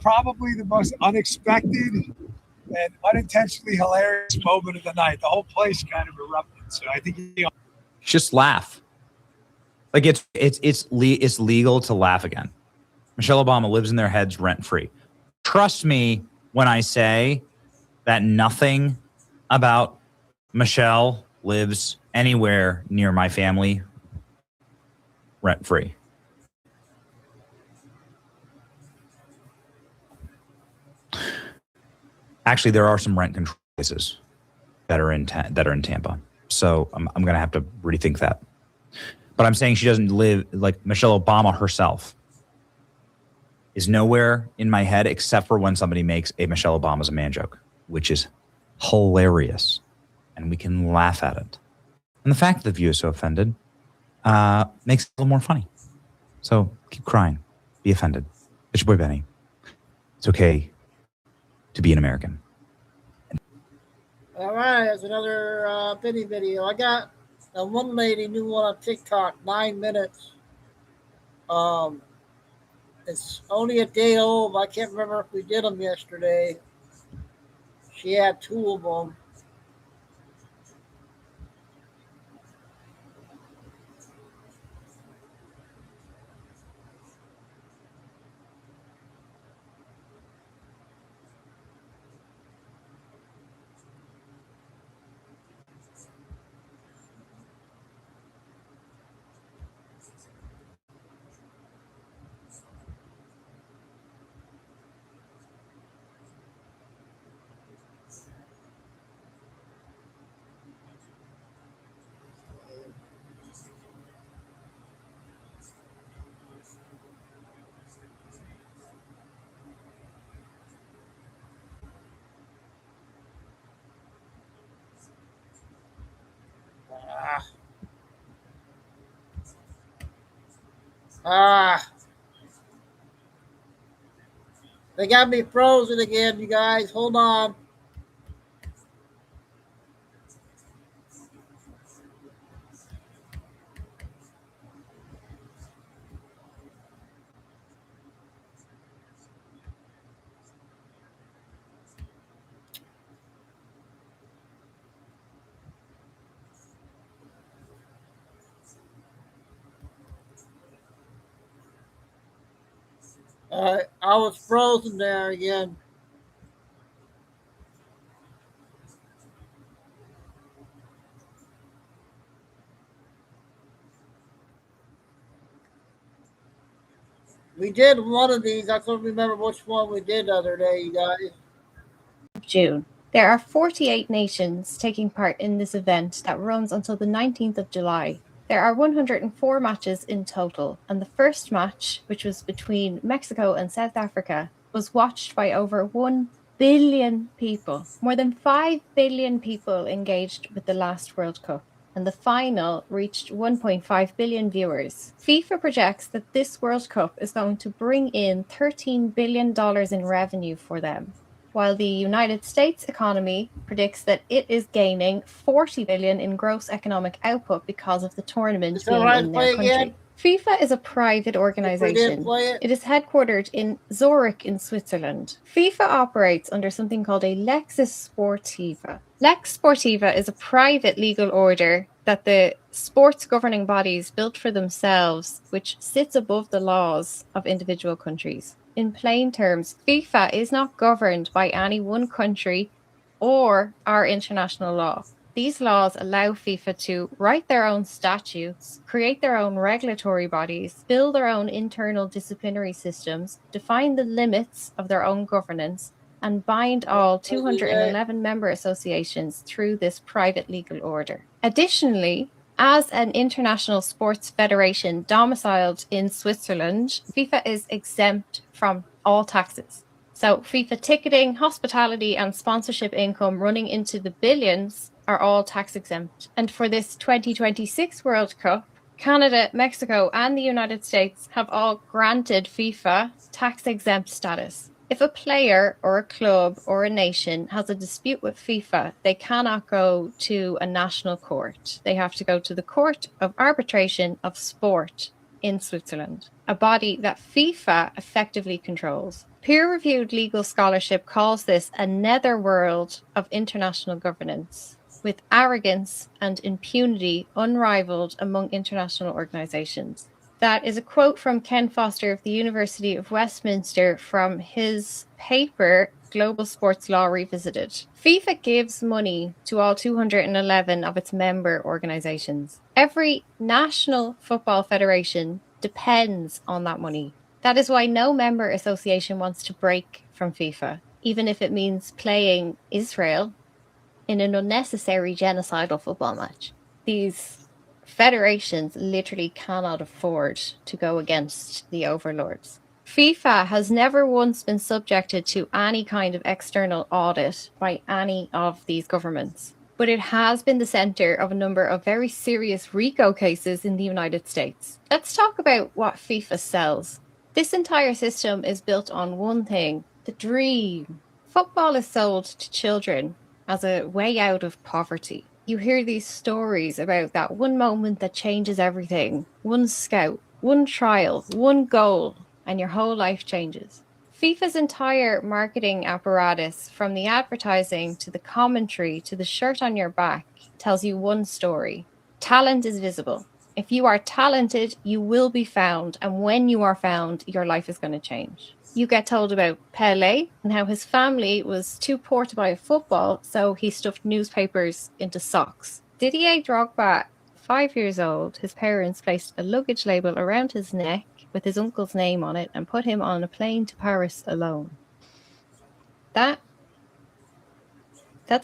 probably the most unexpected and unintentionally hilarious moment of the night. The whole place kind of erupted. So I think just laugh. Like it's legal to laugh again. Michelle Obama lives in their heads rent free. Trust me when I say that nothing about Michelle lives anywhere near my family rent free. Actually, there are some rent control places that are in Tampa. So I'm going to have to rethink that. But I'm saying she doesn't live, like Michelle Obama herself is nowhere in my head except for when somebody makes a Michelle Obama's a man joke, which is hilarious. And we can laugh at it. And the fact that the view is so offended makes it a little more funny. So keep crying. Be offended. It's your boy Benny. It's okay to be an American. All right, there's another Benny video. I got one lady new one on TikTok, 9 minutes. It's only a day old. I can't remember if we did them yesterday. She had 2 of them. They got me frozen again, you guys. Hold on. I was frozen there again. We did one of these. I couldn't remember which one we did the other day, you guys. June. There are 48 nations taking part in this event that runs until the 19th of July. There are 104 matches in total, and the first match, which was between Mexico and South Africa, was watched by over 1 billion people. More than 5 billion people engaged with the last World Cup, and the final reached 1.5 billion viewers. FIFA projects that this World Cup is going to bring in $13 billion in revenue for them, while the United States economy predicts that it is gaining $40 billion in gross economic output because of the tournament being in their country. FIFA is a private organization. It is headquartered in Zurich in Switzerland. FIFA operates under something called a Lex Sportiva. Lex Sportiva is a private legal order that the sports governing bodies built for themselves, which sits above the laws of individual countries. In plain terms, FIFA is not governed by any one country or our international law. These laws allow FIFA to write their own statutes, create their own regulatory bodies, build their own internal disciplinary systems, define the limits of their own governance, and bind all 211 member associations through this private legal order. Additionally, as an international sports federation domiciled in Switzerland, FIFA is exempt from all taxes. So FIFA ticketing, hospitality, and sponsorship income running into the billions are all tax exempt. And for this 2026 World Cup, Canada, Mexico, and the United States have all granted FIFA tax exempt status. If a player or a club or a nation has a dispute with FIFA, they cannot go to a national court. They have to go to the Court of Arbitration of Sport in Switzerland, a body that FIFA effectively controls. Peer-reviewed legal scholarship calls this a netherworld of international governance, with arrogance and impunity unrivaled among international organizations. That is a quote from Ken Foster of the University of Westminster from his paper, Global Sports Law Revisited. FIFA gives money to all 211 of its member organizations. Every national football federation depends on that money. That is why no member association wants to break from FIFA, even if it means playing Israel in an unnecessary genocidal football match. These federations literally cannot afford to go against the overlords. FIFA has never once been subjected to any kind of external audit by any of these governments, but it has been the center of a number of very serious RICO cases in the United States. Let's talk about what FIFA sells. This entire system is built on one thing: the dream. Football is sold to children as a way out of poverty. You hear these stories about that one moment that changes everything, one scout, one trial, one goal, and your whole life changes. FIFA's entire marketing apparatus, from the advertising to the commentary to the shirt on your back, tells you one story. Talent is visible. If you are talented, you will be found, and when you are found, your life is going to change. You get told about Pelé and how his family was too poor to buy a football, so he stuffed newspapers into socks. Didier Drogba, 5 years old, his parents placed a luggage label around his neck with his uncle's name on it and put him on a plane to Paris alone. That's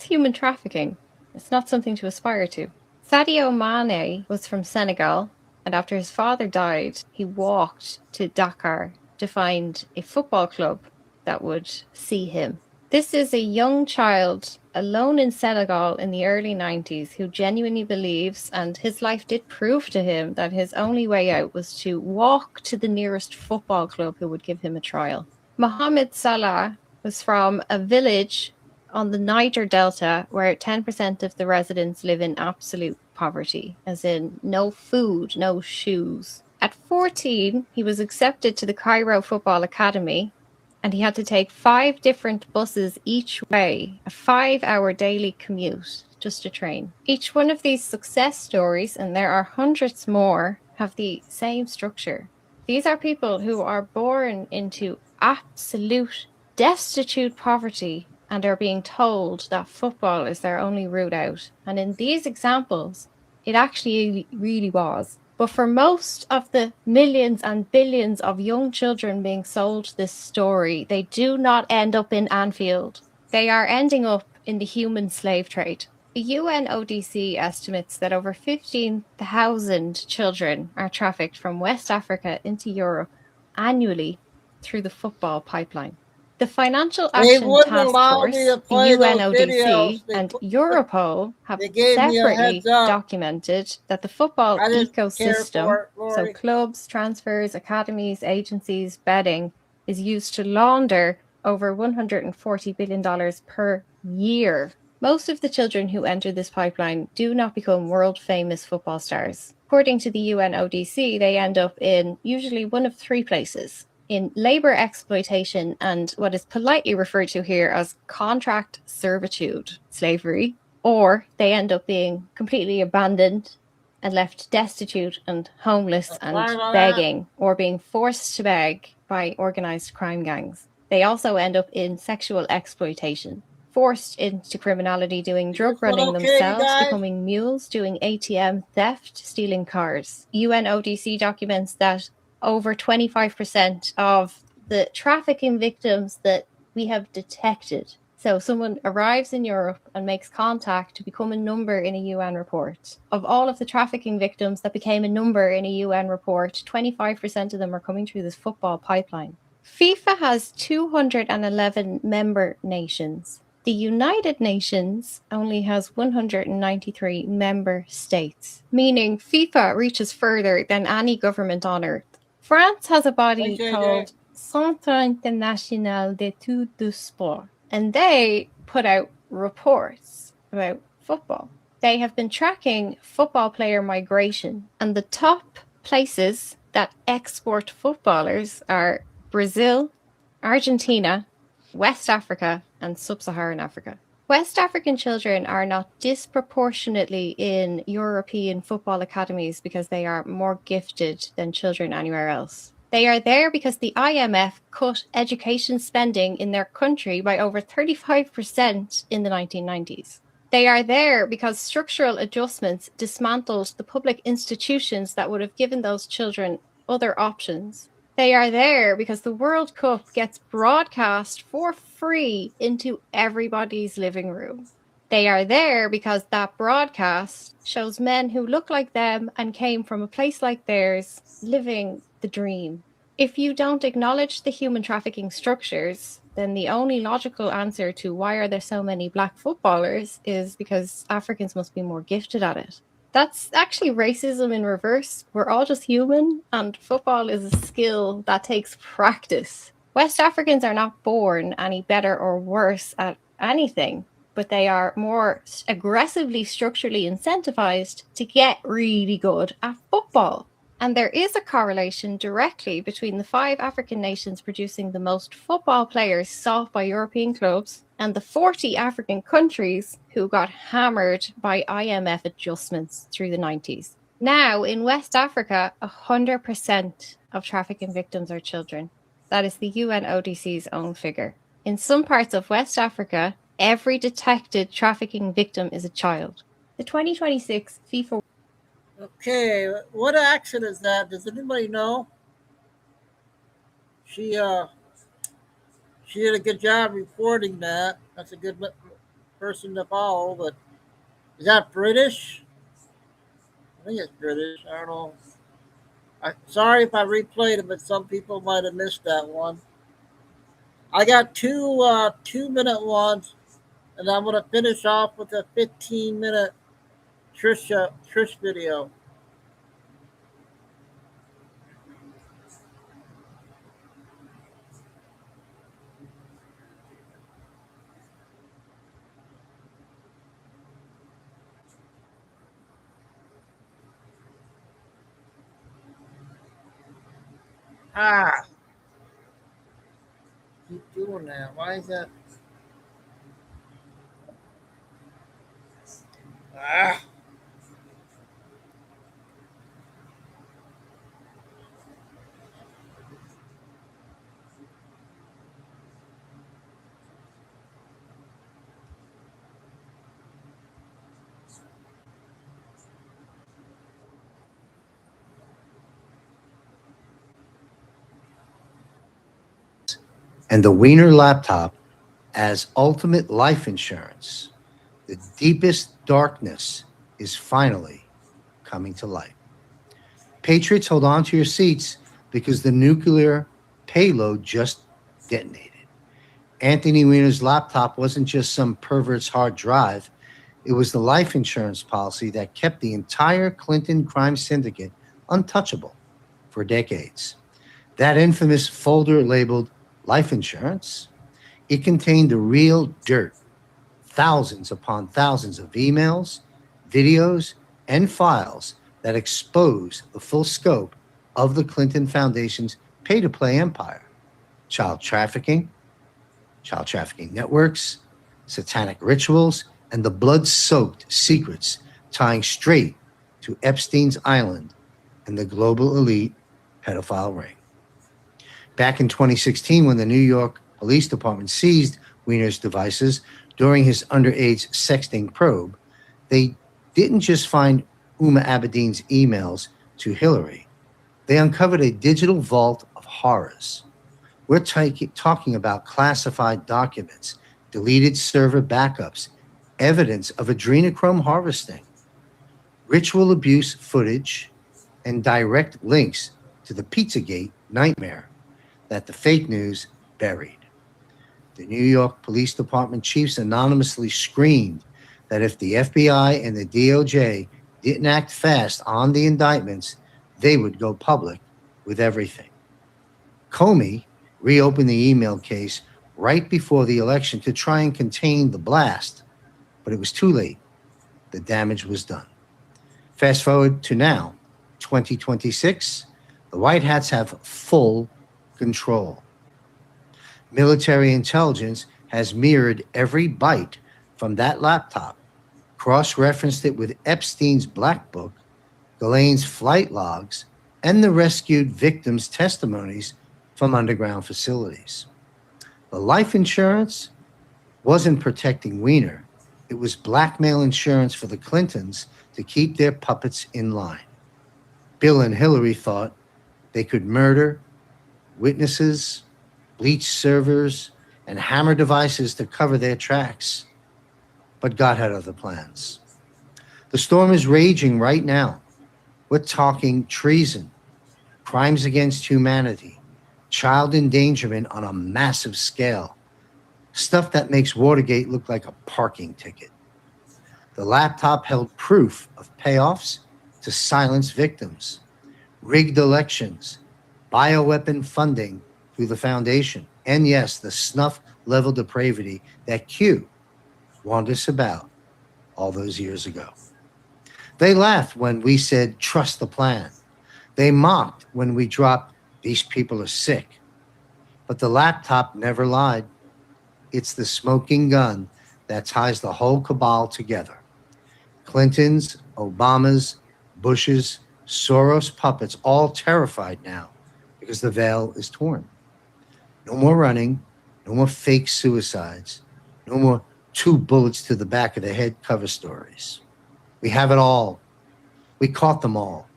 human trafficking. It's not something to aspire to. Sadio Mane was from Senegal, and after his father died, he walked to Dakar to find a football club that would see him. This is a young child alone in Senegal in the early 90s who genuinely believes, and his life did prove to him, that his only way out was to walk to the nearest football club who would give him a trial. Mohamed Salah was from a village on the Niger Delta where 10% of the residents live in absolute poverty, as in no food, no shoes. At 14, he was accepted to the Cairo Football Academy, and he had to take 5 different buses each way, a 5-hour daily commute just to train. Each one of these success stories, and there are hundreds more, have the same structure. These are people who are born into absolute destitute poverty and are being told that football is their only route out. And in these examples, it actually really was. But for most of the millions and billions of young children being sold this story, they do not end up in Anfield. They are ending up in the human slave trade. The UNODC estimates that over 15,000 children are trafficked from West Africa into Europe annually through the football pipeline. The Financial They Action wouldn't Task allow Force, me to the play those UNODC, videos. and Europol have they gave me a separately heads up. documented that the football I didn't care ecosystem, for it, so Lori. clubs, transfers, academies, agencies, betting, is used to launder over $140 billion per year. Most of the children who enter this pipeline do not become world-famous football stars. According to the UNODC, they end up in usually one of 3 places: in labor exploitation and what is politely referred to here as contract servitude, slavery, or they end up being completely abandoned and left destitute and homeless and begging, or being forced to beg by organized crime gangs. They also end up in sexual exploitation, forced into criminality, doing drug running themselves, becoming mules, doing ATM theft, stealing cars. UNODC documents that over 25% of the trafficking victims that we have detected. So someone arrives in Europe and makes contact to become a number in a UN report. Of all of the trafficking victims that became a number in a UN report, 25% of them are coming through this football pipeline. FIFA has 211 member nations. The United Nations only has 193 member states, meaning FIFA reaches further than any government on earth. France has a body called Centre International d'Études du Sport, and they put out reports about football. They have been tracking football player migration, and the top places that export footballers are Brazil, Argentina, West Africa, and Sub-Saharan Africa. West African children are not disproportionately in European football academies because they are more gifted than children anywhere else. They are there because the IMF cut education spending in their country by over 35% in the 1990s. They are there because structural adjustments dismantled the public institutions that would have given those children other options. They are there because the World Cup gets broadcast for free into everybody's living room. They are there because that broadcast shows men who look like them and came from a place like theirs living the dream. If you don't acknowledge the human trafficking structures, then the only logical answer to why are there so many black footballers is because Africans must be more gifted at it. That's actually racism in reverse. We're all just human, and football is a skill that takes practice. West Africans are not born any better or worse at anything, but they are more aggressively structurally incentivized to get really good at football. And there is a correlation directly between the 5 African nations producing the most football players sought by European clubs and the 40 African countries who got hammered by IMF adjustments through the 90s. Now, in West Africa, 100% of trafficking victims are children. That is the UNODC's own figure. In some parts of West Africa, every detected trafficking victim is a child. The 2026 FIFA. Okay, what action is that? Does anybody know? She did a good job reporting that. That's a good person to follow. But is that British? I think it's British. I don't know. Sorry if I replayed it, but some people might have missed that one. I got two 2-minute ones, and I'm gonna finish off with a 15-minute Trish video. Ah, keep doing that. Why is that? Ah. And the Wiener laptop as ultimate life insurance. The deepest darkness is finally coming to light. Patriots, hold on to your seats because the nuclear payload just detonated. Anthony Weiner's laptop wasn't just some pervert's hard drive. It was the life insurance policy that kept the entire Clinton crime syndicate untouchable for decades. That infamous folder labeled life insurance, it contained the real dirt, thousands upon thousands of emails, videos, and files that expose the full scope of the Clinton Foundation's pay-to-play empire. Child trafficking networks, satanic rituals, and the blood-soaked secrets tying straight to Epstein's Island and the global elite pedophile ring. Back in 2016, when the New York Police Department seized Weiner's devices during his underage sexting probe, they didn't just find Huma Abedin's emails to Hillary. They uncovered a digital vault of horrors. We're talking about classified documents, deleted server backups, evidence of adrenochrome harvesting, ritual abuse footage, and direct links to the Pizzagate nightmare that the fake news buried. The New York Police Department chiefs anonymously screamed that if the FBI and the DOJ didn't act fast on the indictments, they would go public with everything. Comey reopened the email case right before the election to try and contain the blast, but it was too late. The damage was done. Fast forward to now, 2026, the White Hats have full control. Military intelligence has mirrored every byte from that laptop, cross-referenced it with Epstein's Black Book, Ghislaine's flight logs, and the rescued victims' testimonies from underground facilities. The life insurance wasn't protecting Weiner. It was blackmail insurance for the Clintons to keep their puppets in line. Bill and Hillary thought they could murder witnesses, bleach servers, and hammer devices to cover their tracks. But God had other plans. The storm is raging right now. We're talking treason, crimes against humanity, child endangerment on a massive scale, stuff that makes Watergate look like a parking ticket. The laptop held proof of payoffs to silence victims, rigged elections, bioweapon funding through the foundation, and yes, the snuff-level depravity that Q warned us about all those years ago. They laughed when we said, trust the plan. They mocked when we dropped, these people are sick. But the laptop never lied. It's the smoking gun that ties the whole cabal together. Clintons, Obamas, Bushes, Soros puppets, all terrified now because the veil is torn. No more running, no more fake suicides, no more 2 bullets to the back of the head cover stories. We have it all. We caught them all,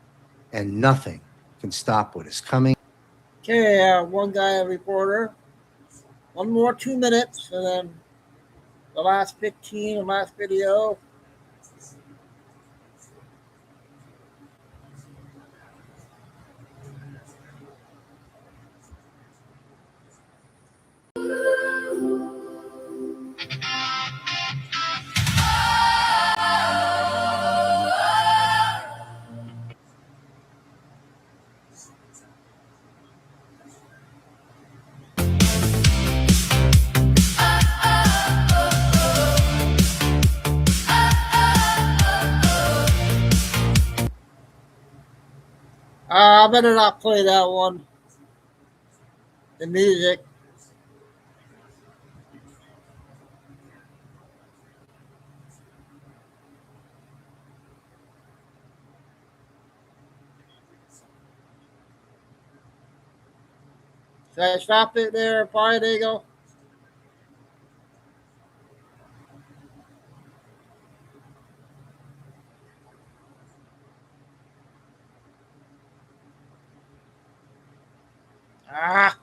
and nothing can stop what is coming. Okay, one guy, a reporter. One more 2 minutes, and then the last 15, the last video. I better not play that one. The music. Should I stop it there, Fire Diego? Ah.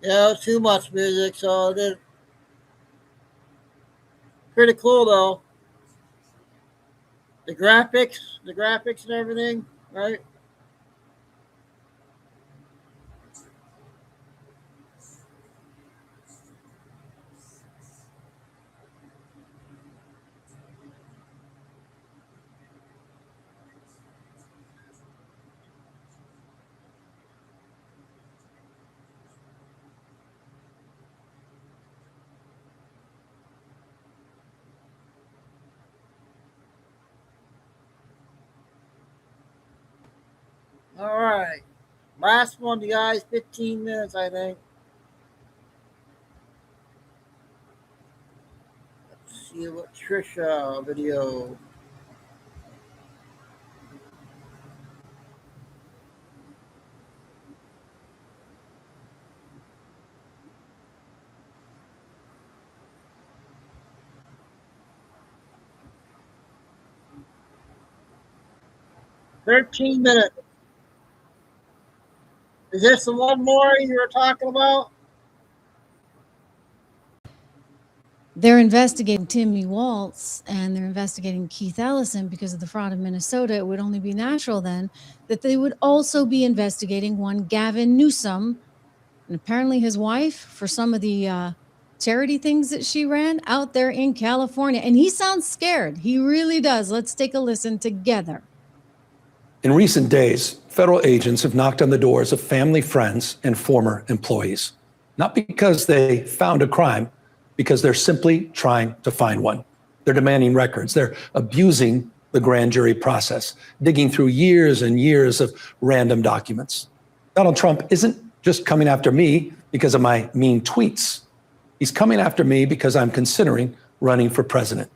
Yeah, it was too much music, so it did. Pretty cool though. The graphics and everything, right? All right. Last one, you guys. 15 minutes, I think. Let's see what Trisha video. $13. Is this the one more you were talking about? They're investigating Timmy Waltz and they're investigating Keith Ellison because of the fraud in Minnesota. It would only be natural then that they would also be investigating one Gavin Newsom and apparently his wife for some of the charity things that she ran out there in California. And he sounds scared. He really does. Let's take a listen together. In recent days, federal agents have knocked on the doors of family, friends, and former employees, not because they found a crime, because they're simply trying to find one. They're demanding records. They're abusing the grand jury process, digging through years and years of random documents. Donald Trump isn't just coming after me because of my mean tweets. He's coming after me because I'm considering running for president,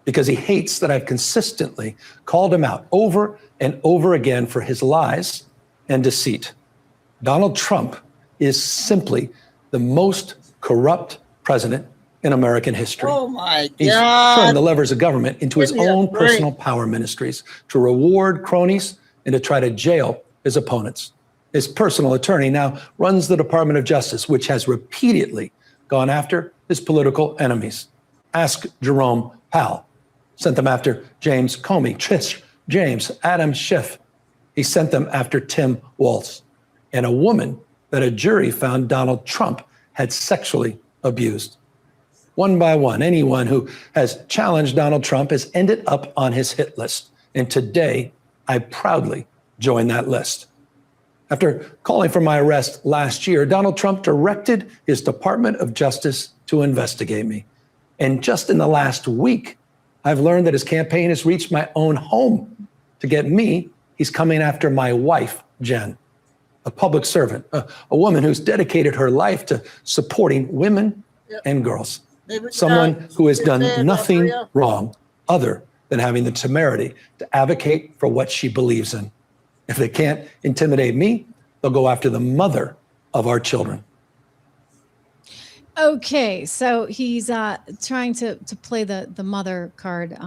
because he hates that I've consistently called him out over and over again for his lies and deceit. Donald Trump is simply the most corrupt president in American history. Oh my He's God. turned the levers of government into his own personal power ministries to reward cronies and to try to jail his opponents. His personal attorney now runs the Department of Justice, which has repeatedly gone after his political enemies. Ask Jerome Powell. Sent them after James Comey, Trish James, Adam Schiff. He sent them after Tim Waltz and a woman that a jury found Donald Trump had sexually abused. One by one, anyone who has challenged Donald Trump has ended up on his hit list. And today, I proudly join that list. After calling for my arrest last year, Donald Trump directed his Department of Justice to investigate me. And just in the last week, I've learned that his campaign has reached my own home. To get me, he's coming after my wife, Jen, a public servant, a woman who's dedicated her life to supporting women and girls. Someone who has done nothing wrong other than having the temerity to advocate for what she believes in. If they can't intimidate me, they'll go after the mother of our children. Okay, so he's trying to play the mother card,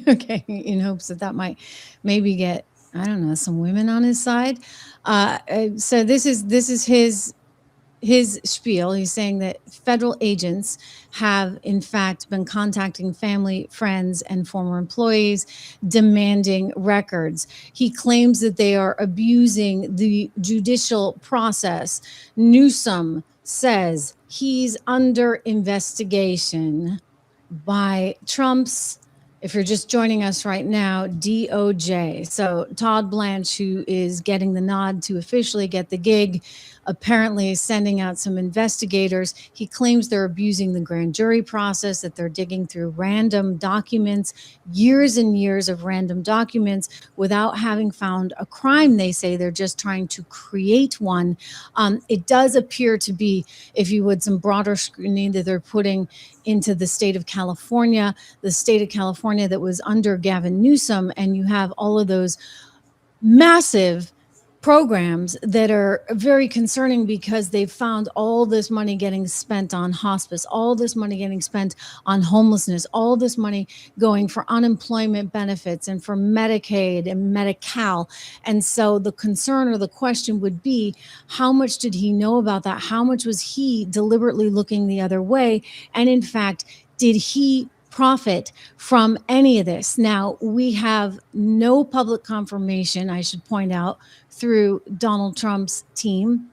okay, in hopes that might maybe get, I don't know, some women on his side. So this is his spiel. He's saying that federal agents have in fact been contacting family, friends, and former employees demanding records. He claims that they are abusing the judicial process. Newsom says he's under investigation by Trump's, if you're just joining us right now, DOJ. So Todd Blanche, who is getting the nod to officially get the gig, apparently is sending out some investigators. He claims they're abusing the grand jury process, that they're digging through random documents, years and years of random documents without having found a crime. They say they're just trying to create one. It does appear to be, if you would, some broader scrutiny that they're putting into the state of California, that was under Gavin Newsom, and you have all of those massive programs that are very concerning because they've found all this money getting spent on hospice, all this money getting spent on homelessness, all this money going for unemployment benefits and for Medicaid and Medi-Cal. And so the concern or the question would be, how much did he know about that? How much was he deliberately looking the other way? And in fact, did he profit from any of this? Now, we have no public confirmation, I should point out, through Donald Trump's team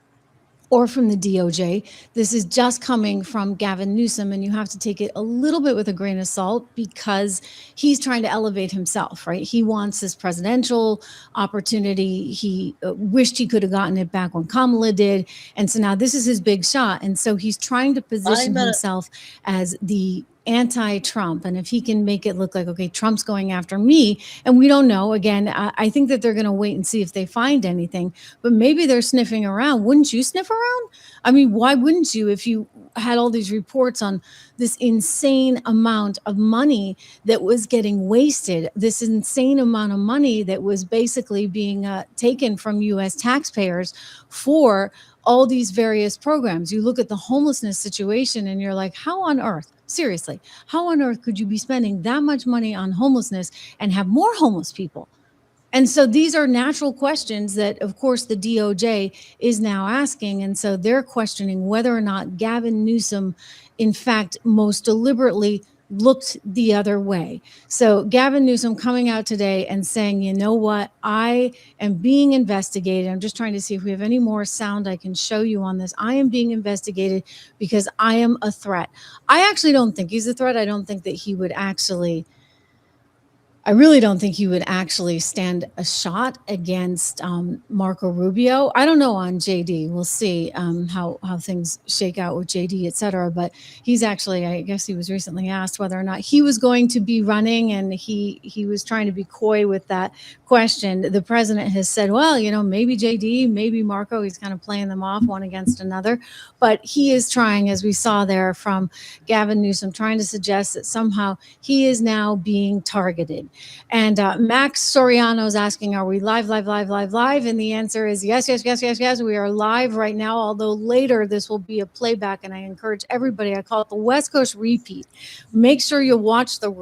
or from the DOJ. This is just coming from Gavin Newsom, and you have to take it a little bit with a grain of salt because he's trying to elevate himself, right? He wants this presidential opportunity. He wished he could have gotten it back when Kamala did. And so now this is his big shot. And so he's trying to position himself as the anti-Trump. And if he can make it look like, okay, Trump's going after me, and we don't know, again, I think that they're going to wait and see if they find anything, but maybe they're sniffing around. Wouldn't you sniff around? I mean, why wouldn't you if you had all these reports on this insane amount of money that was getting wasted, this insane amount of money that was basically being taken from U.S. taxpayers for all these various programs? You look at the homelessness situation and you're like, how on earth, seriously, how on earth could you be spending that much money on homelessness and have more homeless people? And so these are natural questions that, of course, the DOJ is now asking. And so they're questioning whether or not Gavin Newsom, in fact, most deliberately looked the other way. So Gavin Newsom coming out today and saying, you know what, I am being investigated. I'm just trying to see if we have any more sound I can show you on this. I am being investigated because I am a threat. I actually don't think he's a threat. I don't think that he would actually, I really don't think he would actually stand a shot against Marco Rubio. I don't know on JD. We'll see how things shake out with JD, et cetera. But he's actually, I guess he was recently asked whether or not he was going to be running, and he was trying to be coy with that question. The president has said, well, you know, maybe JD, maybe Marco. He's kind of playing them off one against another. But he is trying, as we saw there from Gavin Newsom, trying to suggest that somehow he is now being targeted. And Max Soriano is asking, are we live? And the answer is yes. We are live right now, although later this will be a playback. And I encourage everybody, I call it the West Coast repeat. Make sure you watch the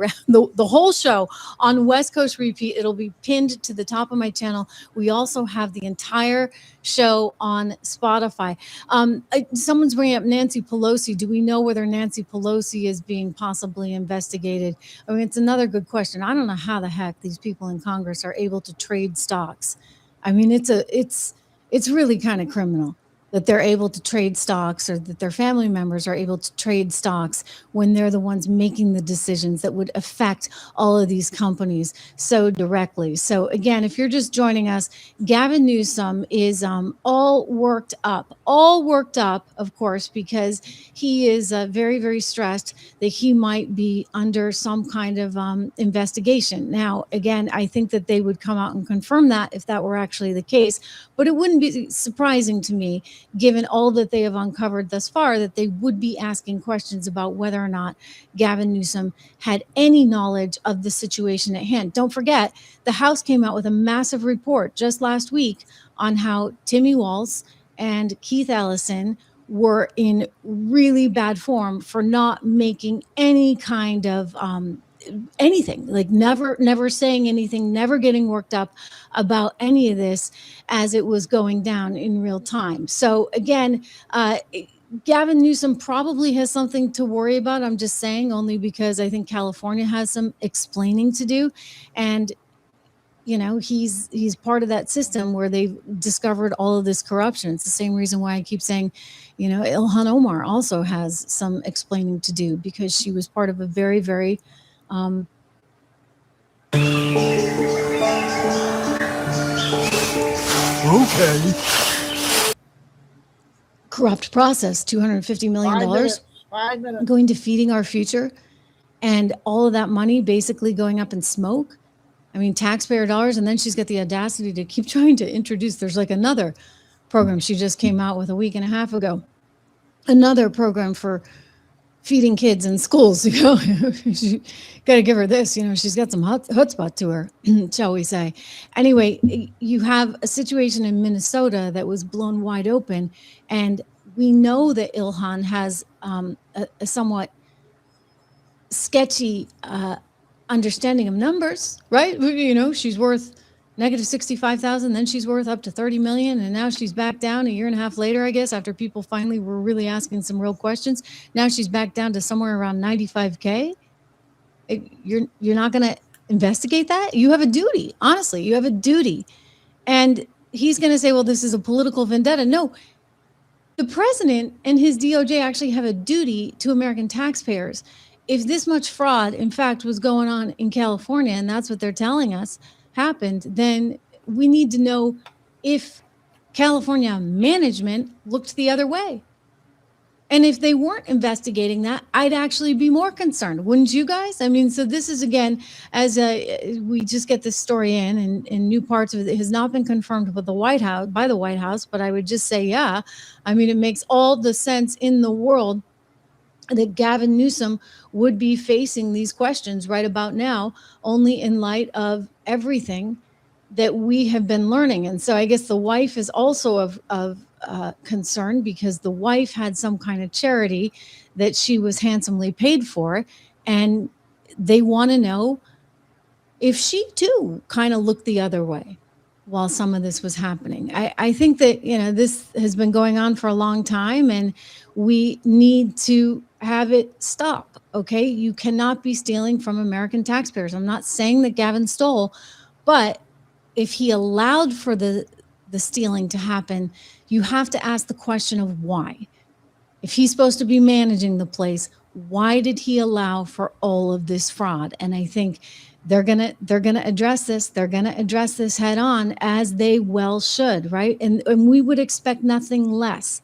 whole show on West Coast repeat. It'll be pinned to the top of my channel. We also have the entire show on Spotify. Someone's bringing up Nancy Pelosi. Do we know whether Nancy Pelosi is being possibly investigated? I mean, it's another good question. I don't know how the heck these people in Congress are able to trade stocks. I mean, it's really kind of criminal that they're able to trade stocks, or that their family members are able to trade stocks when they're the ones making the decisions that would affect all of these companies so directly. So again, if you're just joining us, Gavin Newsom is all worked up, of course, because he is very, very stressed that he might be under some kind of investigation. Now, again, I think that they would come out and confirm that if that were actually the case, but it wouldn't be surprising to me given all that they have uncovered thus far, that they would be asking questions about whether or not Gavin Newsom had any knowledge of the situation at hand. Don't forget, the House came out with a massive report just last week on how Timmy Walz and Keith Ellison were in really bad form for not making any kind of anything, like never saying anything, never getting worked up about any of this as it was going down in real time. So again, Gavin Newsom probably has something to worry about. I'm just saying, only because I think California has some explaining to do. And you know, he's part of that system where they've discovered all of this corruption. It's the same reason why I keep saying, you know, Ilhan Omar also has some explaining to do, because she was part of a very, very corrupt process. $250 million 5 minutes. going to feeding our future, and all of that money basically going up in smoke. I mean, taxpayer dollars. And then she's got the audacity to keep trying to introduce, there's like another program she just came out with a week and a half ago, another program for feeding kids in schools. You know, you got to give her this, you know, she's got some chutzpah to her, shall we say. Anyway, you have a situation in Minnesota that was blown wide open, and we know that Ilhan has a somewhat sketchy understanding of numbers, right? You know, she's worth negative 65,000, then she's worth up to 30 million, and now she's back down a year and a half later, I guess, after people finally were really asking some real questions. Now she's back down to somewhere around 95K. You're not going to investigate that? You have a duty. Honestly, you have a duty. And he's going to say, well, this is a political vendetta. No, the president and his DOJ actually have a duty to American taxpayers. If this much fraud, in fact, was going on in California, and that's what they're telling us happened, then we need to know if California management looked the other way. And if they weren't investigating that, I'd actually be more concerned. Wouldn't you guys? I mean, so this is, again, as we just get this story in, and new parts of it has not been confirmed by the White House, but I would just say, yeah, I mean, it makes all the sense in the world that Gavin Newsom would be facing these questions right about now, only in light of everything that we have been learning. And so I guess the wife is also of concern, because the wife had some kind of charity that she was handsomely paid for, and they want to know if she too kind of looked the other way while some of this was happening. I think that, you know, this has been going on for a long time, and we need to have it stop. Okay, you cannot be stealing from American taxpayers. I'm not saying that Gavin stole, but if he allowed for the stealing to happen, you have to ask the question of why. If he's supposed to be managing the place, why did he allow for all of this fraud? And I think they're gonna address this. They're gonna address this head on, as they well should, right? And we would expect nothing less.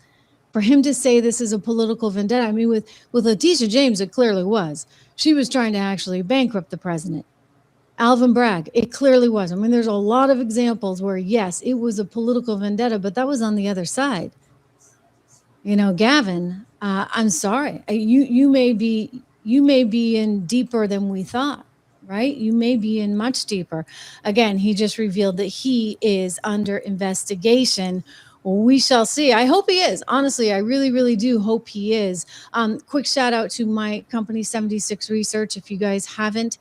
For him to say this is a political vendetta, I mean, with Letitia James, it clearly was. She was trying to actually bankrupt the president. Alvin Bragg, it clearly was. I mean, there's a lot of examples where, yes, it was a political vendetta, but that was on the other side. You know, Gavin, I'm sorry, you may be in deeper than we thought, right? You may be in much deeper. Again, he just revealed that he is under investigation. We shall see. I hope he is. Honestly, I really, really do hope he is. Quick shout out to my company, 76 Research. If you guys haven't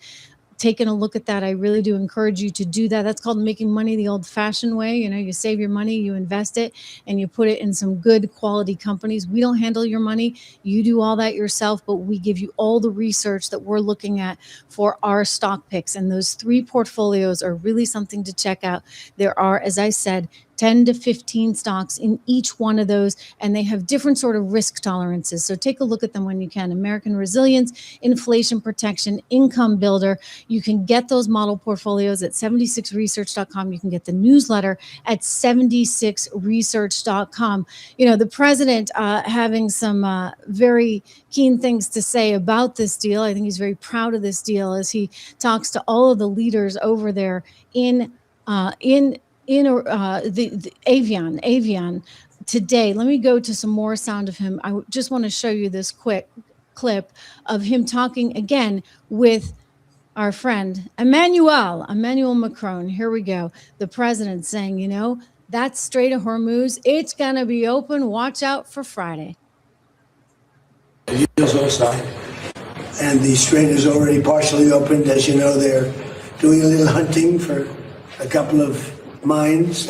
taken a look at that, I really do encourage you to do that. That's called making money the old-fashioned way. You know, you save your money, you invest it, and you put it in some good quality companies. We don't handle your money. You do all that yourself, but we give you all the research that we're looking at for our stock picks. And those 3 portfolios are really something to check out. There are, as I said, 10 to 15 stocks in each one of those, and they have different sort of risk tolerances. So take a look at them when you can. American Resilience, Inflation Protection, Income Builder. You can get those model portfolios at 76research.com. You can get the newsletter at 76research.com. You know, the president having some very keen things to say about this deal. I think he's very proud of this deal as he talks to all of the leaders over there in the Avion today, let me go to some more sound of him. I just want to show you this quick clip of him talking again with our friend Emmanuel Macron. Here we go. The president saying, you know, that Strait of Hormuz, it's going to be open. Watch out for Friday. The deal's all signed, and the strait is already partially opened. As you know, they're doing a little hunting for a couple of mines.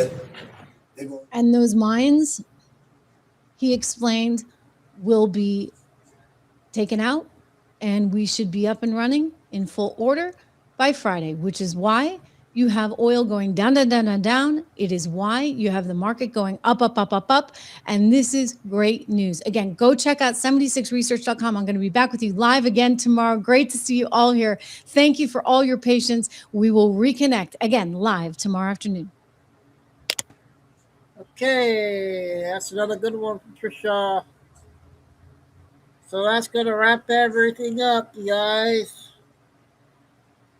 And those mines, he explained, will be taken out, and we should be up and running in full order by Friday, which is why you have oil going down, down, down, down, down. It is why you have the market going up, up, up, up, up. And this is great news. Again, go check out 76research.com. I'm going to be back with you live again tomorrow. Great to see you all here. Thank you for all your patience. We will reconnect again live tomorrow afternoon. Okay, that's another good one from Trisha. So that's going to wrap everything up, you guys,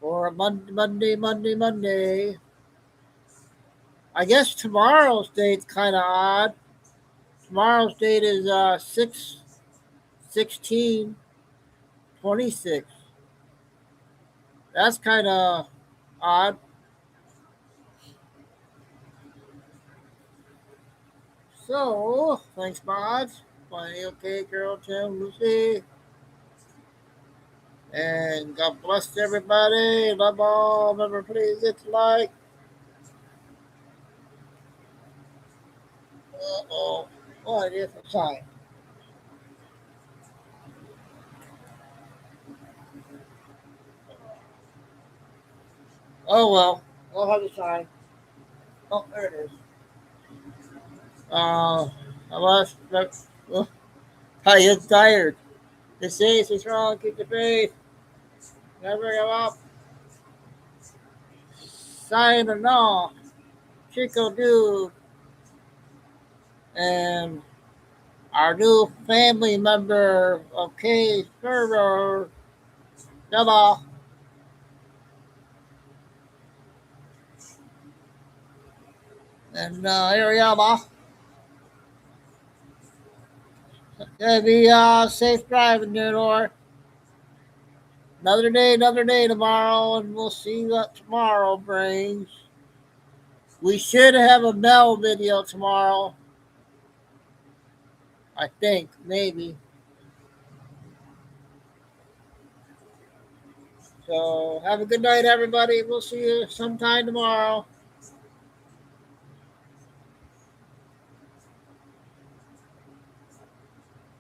for Monday. I guess tomorrow's date's kind of odd. Tomorrow's date is 6/16/26. That's kind of odd. So, thanks, mods. Fine, okay, Carol, Tim, Lucy. And God bless everybody. Love all. Remember, please, it's like. Uh-oh. What is the sign? Oh, well. I'll have the sign. Oh, there it is. I lost. I get tired. The safe is wrong. Keep the faith. Never give up. Sign or no. Chico do. And our new family member, okay, server. Hello. And Ariella. Gonna be safe driving, Newdor. Another day tomorrow, and we'll see what tomorrow brings. We should have a Mel video tomorrow. I think, maybe. So have a good night, everybody. We'll see you sometime tomorrow.